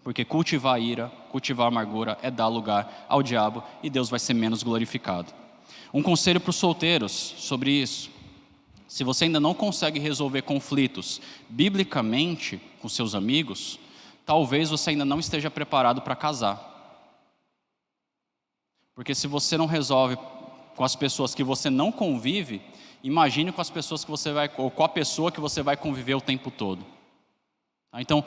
Porque cultivar a ira, cultivar a amargura é dar lugar ao diabo e Deus vai ser menos glorificado. Um conselho para os solteiros sobre isso. Se você ainda não consegue resolver conflitos biblicamente com seus amigos, talvez você ainda não esteja preparado para casar. Porque se você não resolve com as pessoas que você não convive, imagine com as pessoas que você vai, ou com a pessoa que você vai conviver o tempo todo. Então,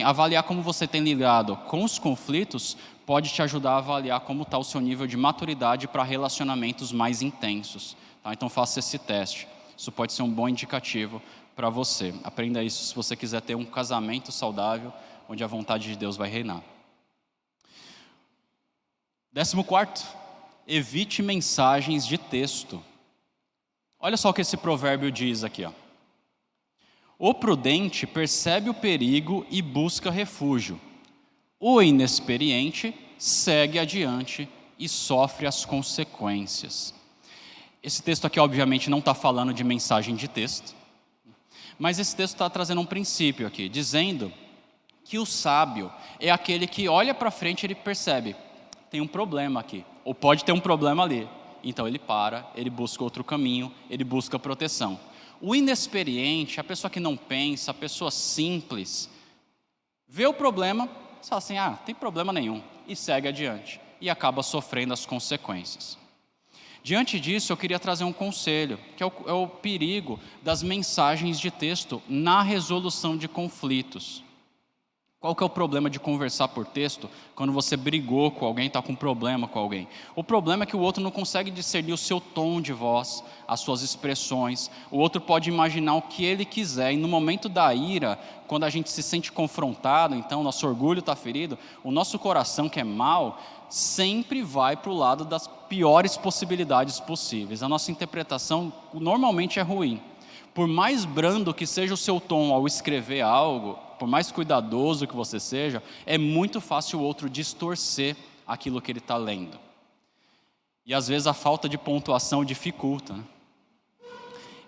avaliar como você tem lidado com os conflitos, pode te ajudar a avaliar como está o seu nível de maturidade para relacionamentos mais intensos. Então, faça esse teste. Isso pode ser um bom indicativo para você. Aprenda isso se você quiser ter um casamento saudável, onde a vontade de Deus vai reinar. 14º, evite mensagens de texto. Olha só o que esse provérbio diz aqui, ó. O prudente percebe o perigo e busca refúgio. O inexperiente segue adiante e sofre as consequências. Esse texto aqui, obviamente, não está falando de mensagem de texto, mas esse texto está trazendo um princípio aqui, dizendo que o sábio é aquele que olha para frente e ele percebe, tem um problema aqui, ou pode ter um problema ali. Então ele para, ele busca outro caminho, ele busca proteção. O inexperiente, a pessoa que não pensa, a pessoa simples, vê o problema, fala assim, tem problema nenhum, e segue adiante, e acaba sofrendo as consequências. Diante disso, eu queria trazer um conselho, que é o perigo das mensagens de texto na resolução de conflitos. Qual que é o problema de conversar por texto quando você brigou com alguém, está com problema com alguém? O problema é que o outro não consegue discernir o seu tom de voz, as suas expressões. O outro pode imaginar o que ele quiser. E no momento da ira, quando a gente se sente confrontado, então nosso orgulho está ferido, o nosso coração, que é mau, sempre vai para o lado das piores possibilidades possíveis. A nossa interpretação normalmente é ruim. Por mais brando que seja o seu tom ao escrever algo, por mais cuidadoso que você seja, é muito fácil o outro distorcer aquilo que ele está lendo. E às vezes a falta de pontuação dificulta, né?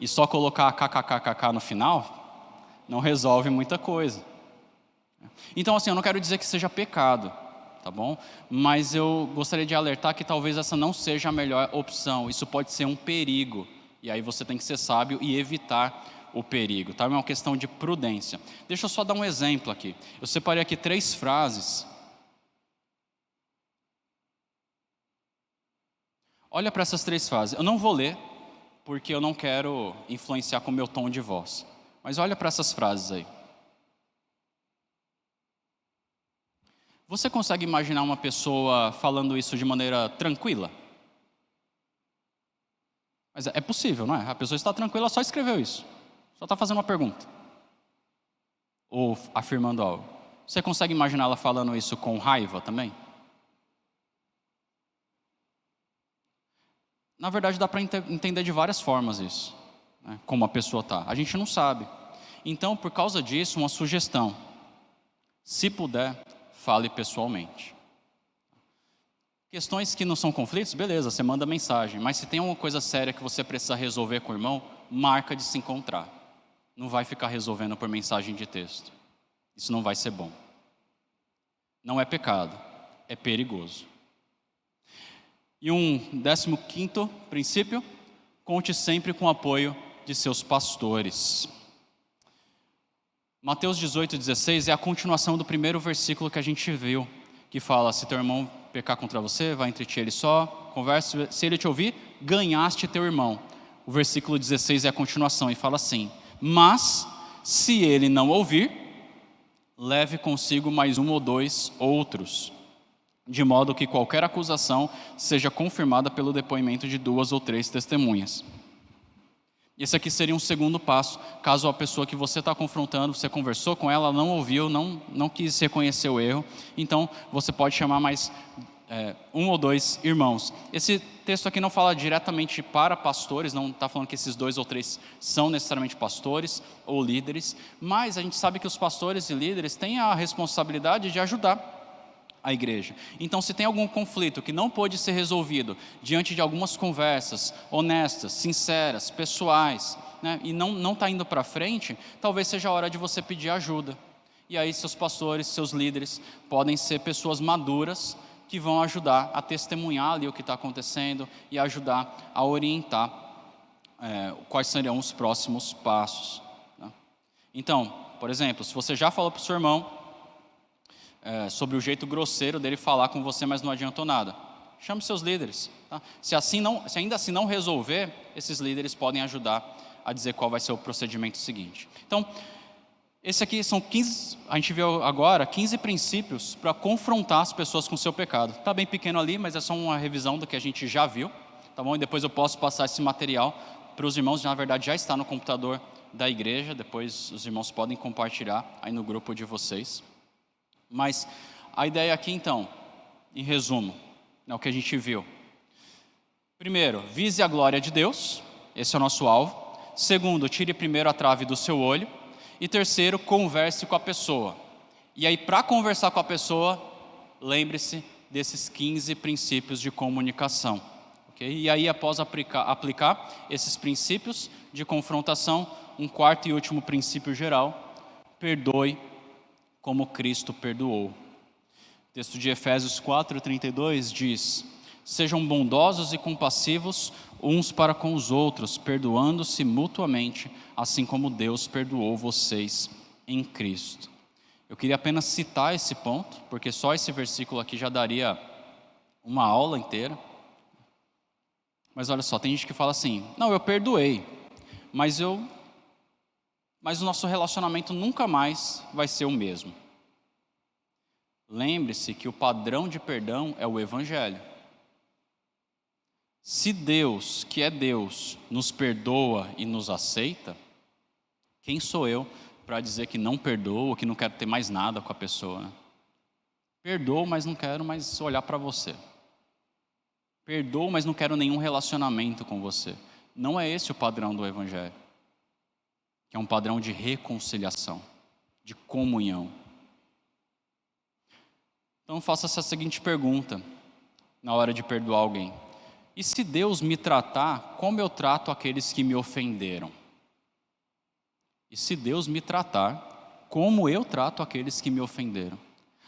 E só colocar kkkk no final não resolve muita coisa. Então assim, eu não quero dizer que seja pecado, tá bom? Mas eu gostaria de alertar que talvez essa não seja a melhor opção. Isso pode ser um perigo. E aí você tem que ser sábio e evitar o perigo, tá? É uma questão de prudência. Deixa eu só dar um exemplo aqui. Eu separei aqui 3 frases. Olha para essas 3 frases. Eu não vou ler, porque eu não quero influenciar com o meu tom de voz. Mas olha para essas frases aí. Você consegue imaginar uma pessoa falando isso de maneira tranquila? Mas é possível, não é? A pessoa está tranquila, só escreveu isso. Só está fazendo uma pergunta. Ou afirmando algo. Você consegue imaginar ela falando isso com raiva também? Na verdade, dá para entender de várias formas isso, né? Como a pessoa está. A gente não sabe. Então, por causa disso, uma sugestão. Se puder, fale pessoalmente. Questões que não são conflitos, beleza, você manda mensagem. Mas se tem alguma coisa séria que você precisa resolver com o irmão, marca de se encontrar. Não vai ficar resolvendo por mensagem de texto. Isso não vai ser bom. Não é pecado, é perigoso. E um 15º princípio, conte sempre com o apoio de seus pastores. Mateus 18:16 é a continuação do primeiro versículo que a gente viu, que fala, se teu irmão pecar contra você, vai entre ti ele só, converse, se ele te ouvir, ganhaste teu irmão. O versículo 16 é a continuação e fala assim, mas se ele não ouvir, leve consigo mais 1 ou 2 outros, de modo que qualquer acusação seja confirmada pelo depoimento de 2 ou 3 testemunhas. Esse aqui seria um segundo passo, caso a pessoa que você está confrontando, você conversou com ela, não ouviu, não quis reconhecer o erro, então você pode chamar mais 1 ou 2 irmãos. Esse texto aqui não fala diretamente para pastores, não está falando que esses 2 ou 3 são necessariamente pastores ou líderes, mas a gente sabe que os pastores e líderes têm a responsabilidade de ajudar a igreja. Então, se tem algum conflito que não pôde ser resolvido diante de algumas conversas honestas, sinceras, pessoais, né, e não está indo para frente, talvez seja a hora de você pedir ajuda. E aí seus pastores, seus líderes podem ser pessoas maduras que vão ajudar a testemunhar ali o que está acontecendo e ajudar a orientar quais serão os próximos passos, né? Então, por exemplo, se você já falou para o seu irmão sobre o jeito grosseiro dele falar com você, mas não adiantou nada, chame seus líderes, tá? Se ainda assim não resolver, esses líderes podem ajudar a dizer qual vai ser o procedimento seguinte. Então, esse aqui são 15, a gente viu agora 15 princípios para confrontar as pessoas com o seu pecado. Está bem pequeno ali, mas é só uma revisão do que a gente já viu, tá bom? E depois eu posso passar esse material para os irmãos, na verdade já está no computador da igreja, depois os irmãos podem compartilhar aí no grupo de vocês. Mas a ideia aqui então, em resumo, é o que a gente viu. Primeiro, vise a glória de Deus, esse é o nosso alvo. Segundo, tire primeiro a trave do seu olho. E terceiro, converse com a pessoa. E aí, para conversar com a pessoa, lembre-se desses 15 princípios de comunicação. Okay? E aí, após aplicar esses princípios de confrontação, um quarto e último princípio geral, perdoe como Cristo perdoou. O texto de Efésios 4:32 diz: sejam bondosos e compassivos uns para com os outros, perdoando-se mutuamente, assim como Deus perdoou vocês em Cristo. Eu queria apenas citar esse ponto, porque só esse versículo aqui já daria uma aula inteira. Mas olha só, tem gente que fala assim: não, eu perdoei, mas o nosso relacionamento nunca mais vai ser o mesmo. Lembre-se que o padrão de perdão é o Evangelho. Se Deus, que é Deus, nos perdoa e nos aceita, quem sou eu para dizer que não perdoo ou que não quero ter mais nada com a pessoa, né? Perdoo, mas não quero mais olhar para você. Perdoo, mas não quero nenhum relacionamento com você. Não é esse o padrão do Evangelho, que é um padrão de reconciliação, de comunhão. Então faça essa seguinte pergunta na hora de perdoar alguém: e se Deus me tratar como eu trato aqueles que me ofenderam? E se Deus me tratar como eu trato aqueles que me ofenderam?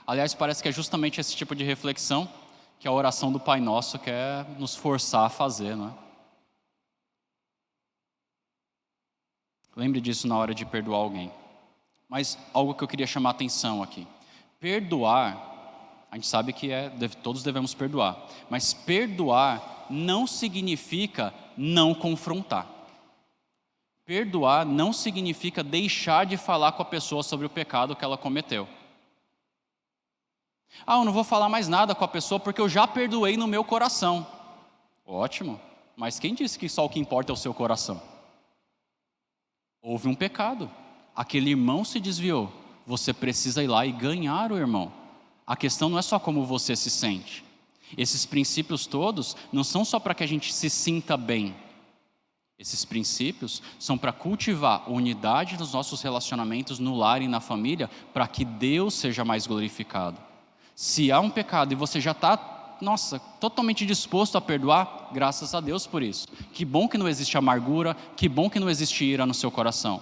Aliás, parece que é justamente esse tipo de reflexão que a oração do Pai Nosso quer nos forçar a fazer, não é? Lembre disso na hora de perdoar alguém. Mas algo que eu queria chamar a atenção aqui: perdoar, a gente sabe que todos devemos perdoar, mas perdoar não significa não confrontar. Perdoar não significa deixar de falar com a pessoa sobre o pecado que ela cometeu. Eu não vou falar mais nada com a pessoa porque eu já perdoei no meu coração. Ótimo, mas quem disse que só o que importa é o seu coração? Houve um pecado, aquele irmão se desviou, você precisa ir lá e ganhar o irmão. A questão não é só como você se sente. Esses princípios todos não são só para que a gente se sinta bem. Esses princípios são para cultivar unidade nos nossos relacionamentos no lar e na família, para que Deus seja mais glorificado. Se há um pecado e você já está, totalmente disposto a perdoar, graças a Deus por isso. Que bom que não existe amargura, que bom que não existe ira no seu coração.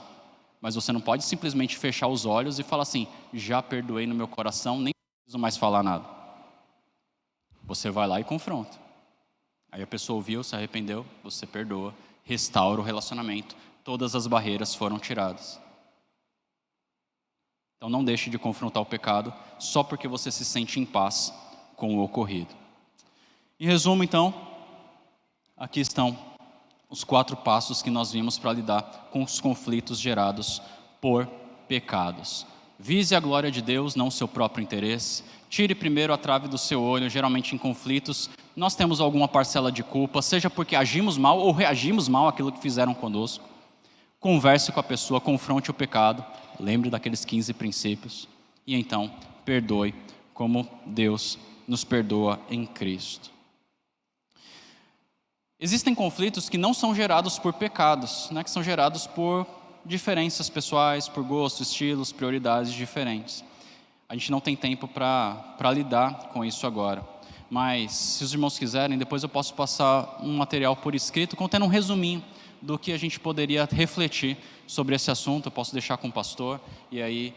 Mas você não pode simplesmente fechar os olhos e falar assim: já perdoei no meu coração, nem preciso mais falar nada. Você vai lá e confronta. Aí a pessoa ouviu, se arrependeu, você perdoa, restaura o relacionamento, todas as barreiras foram tiradas. Então não deixe de confrontar o pecado só porque você se sente em paz com o ocorrido. Em resumo, então, aqui estão os 4 passos que nós vimos para lidar com os conflitos gerados por pecados. Vise a glória de Deus, não o seu próprio interesse. Tire primeiro a trave do seu olho. Geralmente em conflitos nós temos alguma parcela de culpa, seja porque agimos mal ou reagimos mal àquilo que fizeram conosco. Converse com a pessoa, confronte o pecado, lembre daqueles 15 princípios e então perdoe como Deus nos perdoa em Cristo. Existem conflitos que não são gerados por pecados, que são gerados por diferenças pessoais, por gostos, estilos, prioridades diferentes. A gente não tem tempo para lidar com isso agora. Mas, se os irmãos quiserem, depois eu posso passar um material por escrito, contendo um resuminho do que a gente poderia refletir sobre esse assunto. Eu posso deixar com o pastor, e aí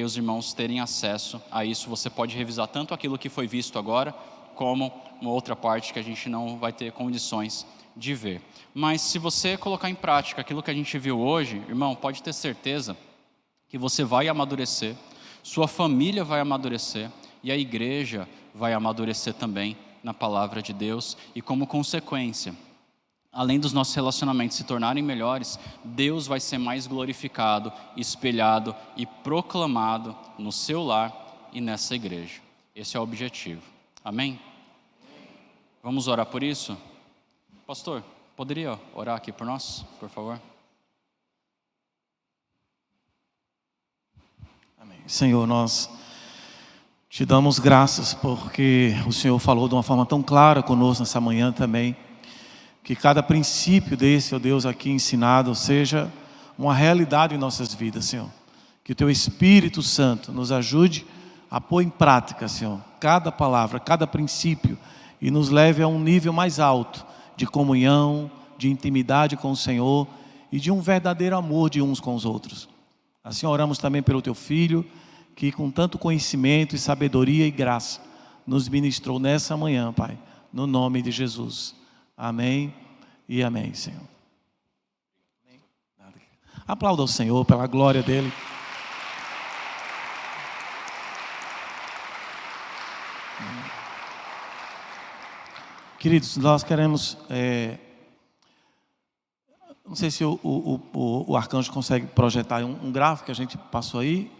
os irmãos terem acesso a isso. Você pode revisar tanto aquilo que foi visto agora, como uma outra parte que a gente não vai ter condições de ver. Mas se você colocar em prática aquilo que a gente viu hoje, irmão, pode ter certeza que você vai amadurecer, sua família vai amadurecer e a igreja vai amadurecer também na palavra de Deus. E como consequência, além dos nossos relacionamentos se tornarem melhores, Deus vai ser mais glorificado, espelhado e proclamado no seu lar e nessa igreja. Esse é o objetivo. Amém? Vamos orar por isso? Pastor, poderia orar aqui por nós, por favor? Amém. Senhor, nós te damos graças porque o Senhor falou de uma forma tão clara conosco nessa manhã também. Que cada princípio desse, ó Deus, aqui ensinado seja uma realidade em nossas vidas, Senhor. Que o Teu Espírito Santo nos ajude a pôr em prática, Senhor, cada palavra, cada princípio, e nos leve a um nível mais alto de comunhão, de intimidade com o Senhor e de um verdadeiro amor de uns com os outros. Assim oramos também pelo Teu Filho, que com tanto conhecimento e sabedoria e graça nos ministrou nessa manhã, Pai, no nome de Jesus. Amém e amém, Senhor. Aplauda o Senhor pela glória dele. Queridos, nós queremos, não sei se o Arcanjo consegue projetar um gráfico que a gente passou aí,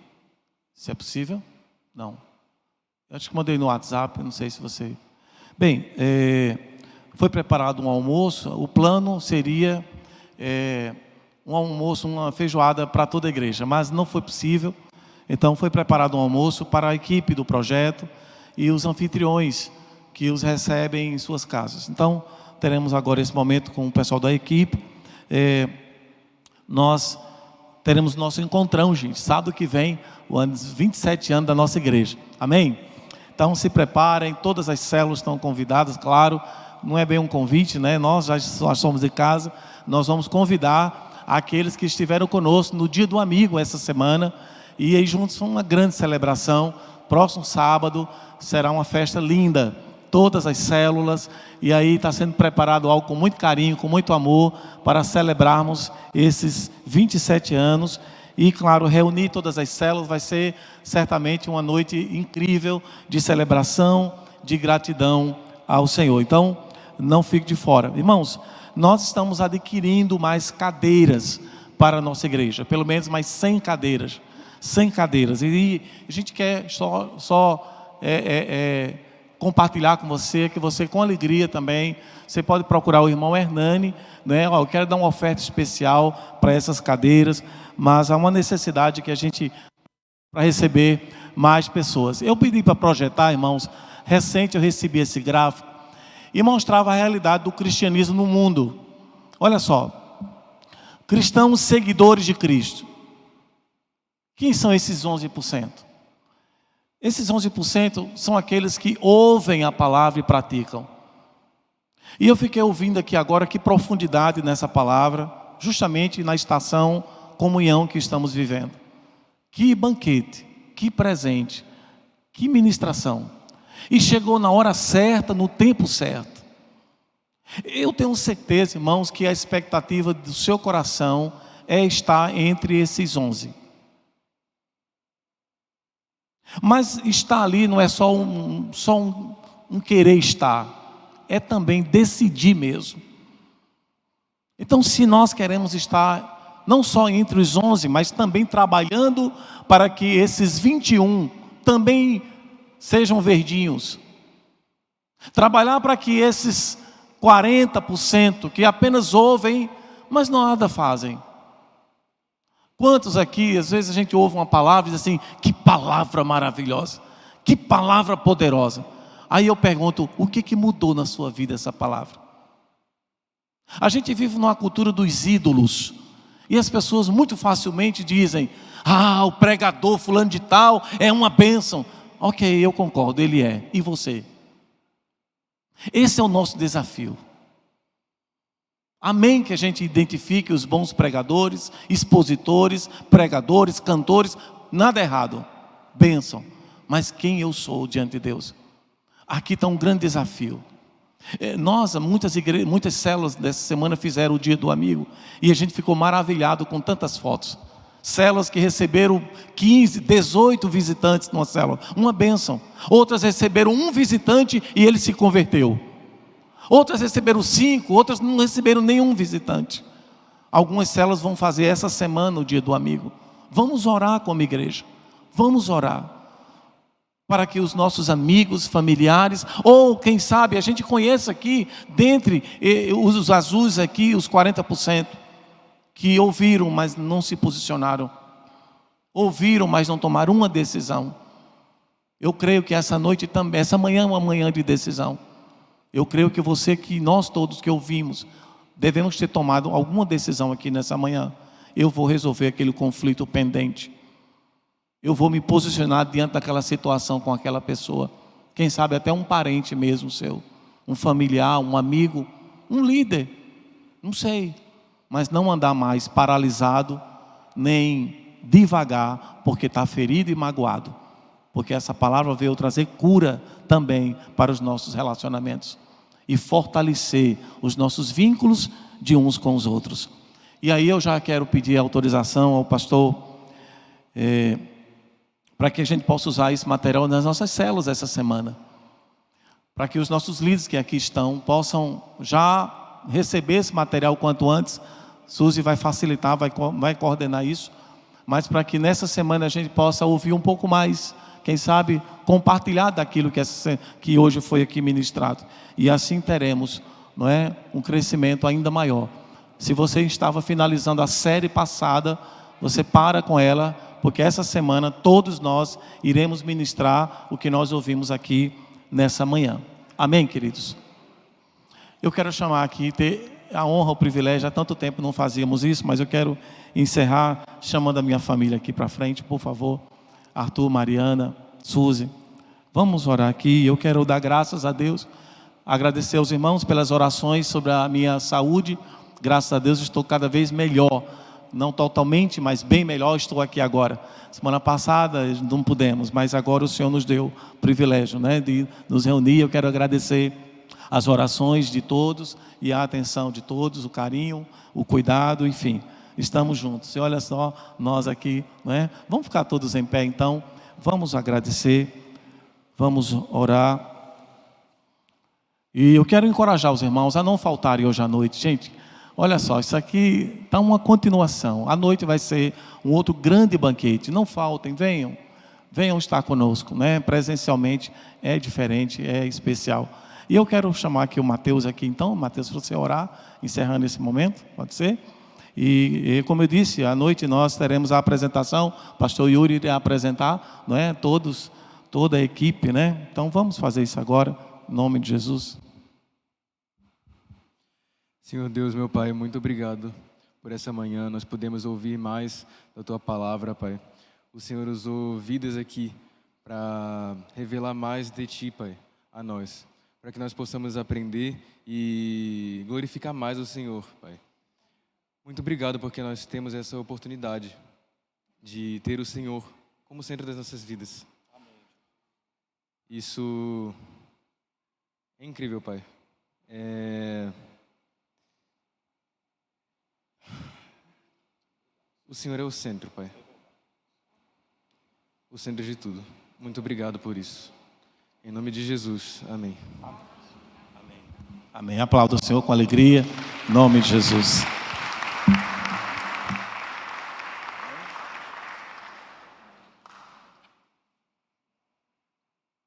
se é possível. Não, eu acho que mandei no WhatsApp, não sei se você... Bem, foi preparado um almoço. O plano seria um almoço, uma feijoada para toda a igreja, mas não foi possível. Então foi preparado um almoço para a equipe do projeto e os anfitriões que os recebem em suas casas. Então teremos agora esse momento com o pessoal da equipe. Nós teremos nosso encontrão, gente, sábado que vem, os 27 anos da nossa igreja. Amém? Então se preparem, todas as células estão convidadas, claro, não é bem um convite, né? Nós já somos de casa, nós vamos convidar aqueles que estiveram conosco no Dia do Amigo essa semana, e aí juntos uma grande celebração. Próximo sábado será uma festa linda, todas as células, e aí está sendo preparado algo com muito carinho, com muito amor, para celebrarmos esses 27 anos. E claro, reunir todas as células vai ser certamente uma noite incrível de celebração, de gratidão ao Senhor. Então, não fique de fora. Irmãos, nós estamos adquirindo mais cadeiras para a nossa igreja, pelo menos mais 100 cadeiras. 100 cadeiras. E a gente quer só compartilhar com você, que você com alegria também, você pode procurar o irmão Hernani, né? Eu quero dar uma oferta especial para essas cadeiras, mas há uma necessidade que a gente, para receber mais pessoas. Eu pedi para projetar, irmãos, recente eu recebi esse gráfico, e mostrava a realidade do cristianismo no mundo. Olha só, cristãos seguidores de Cristo. Quem são esses 11%? Esses 11% são aqueles que ouvem a palavra e praticam. E eu fiquei ouvindo aqui agora que profundidade nessa palavra, justamente na estação comunhão que estamos vivendo. Que banquete, que presente, que ministração. E chegou na hora certa, no tempo certo. Eu tenho certeza, irmãos, que a expectativa do seu coração é estar entre esses 11. Mas estar ali não é só um querer estar, é também decidir mesmo. Então, se nós queremos estar não só entre os 11, mas também trabalhando para que esses 21 também sejam verdinhos, trabalhar para que esses 40% que apenas ouvem, mas nada fazem. Quantos aqui, às vezes a gente ouve uma palavra e diz assim, que palavra maravilhosa, que palavra poderosa. Aí eu pergunto, o que mudou na sua vida essa palavra? A gente vive numa cultura dos ídolos, e as pessoas muito facilmente dizem, o pregador fulano de tal é uma bênção. Ok, eu concordo, ele é. E você? Esse é o nosso desafio. Amém que a gente identifique os bons pregadores, expositores, pregadores, cantores, nada errado, bênção. Mas quem eu sou diante de Deus? Aqui está um grande desafio. Muitas células dessa semana fizeram o Dia do Amigo, e a gente ficou maravilhado com tantas fotos. Células que receberam 15, 18 visitantes numa célula, uma bênção. Outras receberam um visitante e ele se converteu. Outras receberam 5, outras não receberam nenhum visitante. Algumas células vão fazer essa semana o Dia do Amigo. Vamos orar como igreja, vamos orar, para que os nossos amigos, familiares, ou quem sabe a gente conheça aqui, dentre os azuis aqui, os 40%, que ouviram, mas não se posicionaram, ouviram, mas não tomaram uma decisão. Eu creio que essa noite também, essa manhã é uma manhã de decisão. Eu creio que nós todos que ouvimos, devemos ter tomado alguma decisão aqui nessa manhã. Eu vou resolver aquele conflito pendente. Eu vou me posicionar diante daquela situação com aquela pessoa. Quem sabe até um parente mesmo seu, um familiar, um amigo, um líder, não sei. Mas não andar mais paralisado, nem devagar, porque está ferido e magoado. Porque essa palavra veio trazer cura também para os nossos relacionamentos e fortalecer os nossos vínculos de uns com os outros. E aí eu já quero pedir autorização ao pastor para que a gente possa usar esse material nas nossas células essa semana, para que os nossos líderes que aqui estão possam já receber esse material quanto antes. Suzy vai facilitar, vai coordenar isso, mas para que nessa semana a gente possa ouvir um pouco mais, quem sabe compartilhar daquilo que hoje foi aqui ministrado, e assim teremos, não é, um crescimento ainda maior. Se você estava finalizando a série passada, você para com ela, porque essa semana todos nós iremos ministrar o que nós ouvimos aqui nessa manhã. Amém, queridos? Eu quero chamar aqui, ter a honra, o privilégio, há tanto tempo não fazíamos isso, mas eu quero encerrar chamando a minha família aqui para frente, por favor. Arthur, Mariana, Suzy, vamos orar aqui. Eu quero dar graças a Deus, agradecer aos irmãos pelas orações sobre a minha saúde. Graças a Deus estou cada vez melhor, não totalmente, mas bem melhor. Estou aqui agora. Semana passada não pudemos, mas agora o Senhor nos deu o privilégio, né, de nos reunir. Eu quero agradecer as orações de todos e a atenção de todos, o carinho, o cuidado, enfim, estamos juntos. E olha só, nós aqui, não é? Vamos ficar todos em pé então, vamos agradecer, vamos orar. E eu quero encorajar os irmãos a não faltarem hoje à noite. Gente, olha só, isso aqui está uma continuação. À noite vai ser um outro grande banquete. Não faltem, venham estar conosco, né? Presencialmente é diferente, é especial. E eu quero chamar aqui o Mateus aqui, então, Mateus, para você orar, encerrando esse momento, pode ser? E como eu disse, à noite nós teremos a apresentação, o pastor Yuri irá apresentar, não é? Toda a equipe, né? Então vamos fazer isso agora, em nome de Jesus. Senhor Deus, meu Pai, muito obrigado por essa manhã. Nós podemos ouvir mais da Tua palavra, Pai. O Senhor usou vidas aqui para revelar mais de Ti, Pai, a nós, para que nós possamos aprender e glorificar mais o Senhor, Pai. Muito obrigado porque nós temos essa oportunidade de ter o Senhor como centro das nossas vidas. Isso é incrível, Pai. O Senhor é o centro, Pai. O centro de tudo. Muito obrigado por isso. Em nome de Jesus. Amém. Amém. Aplauda o Senhor com alegria. Em nome de Jesus.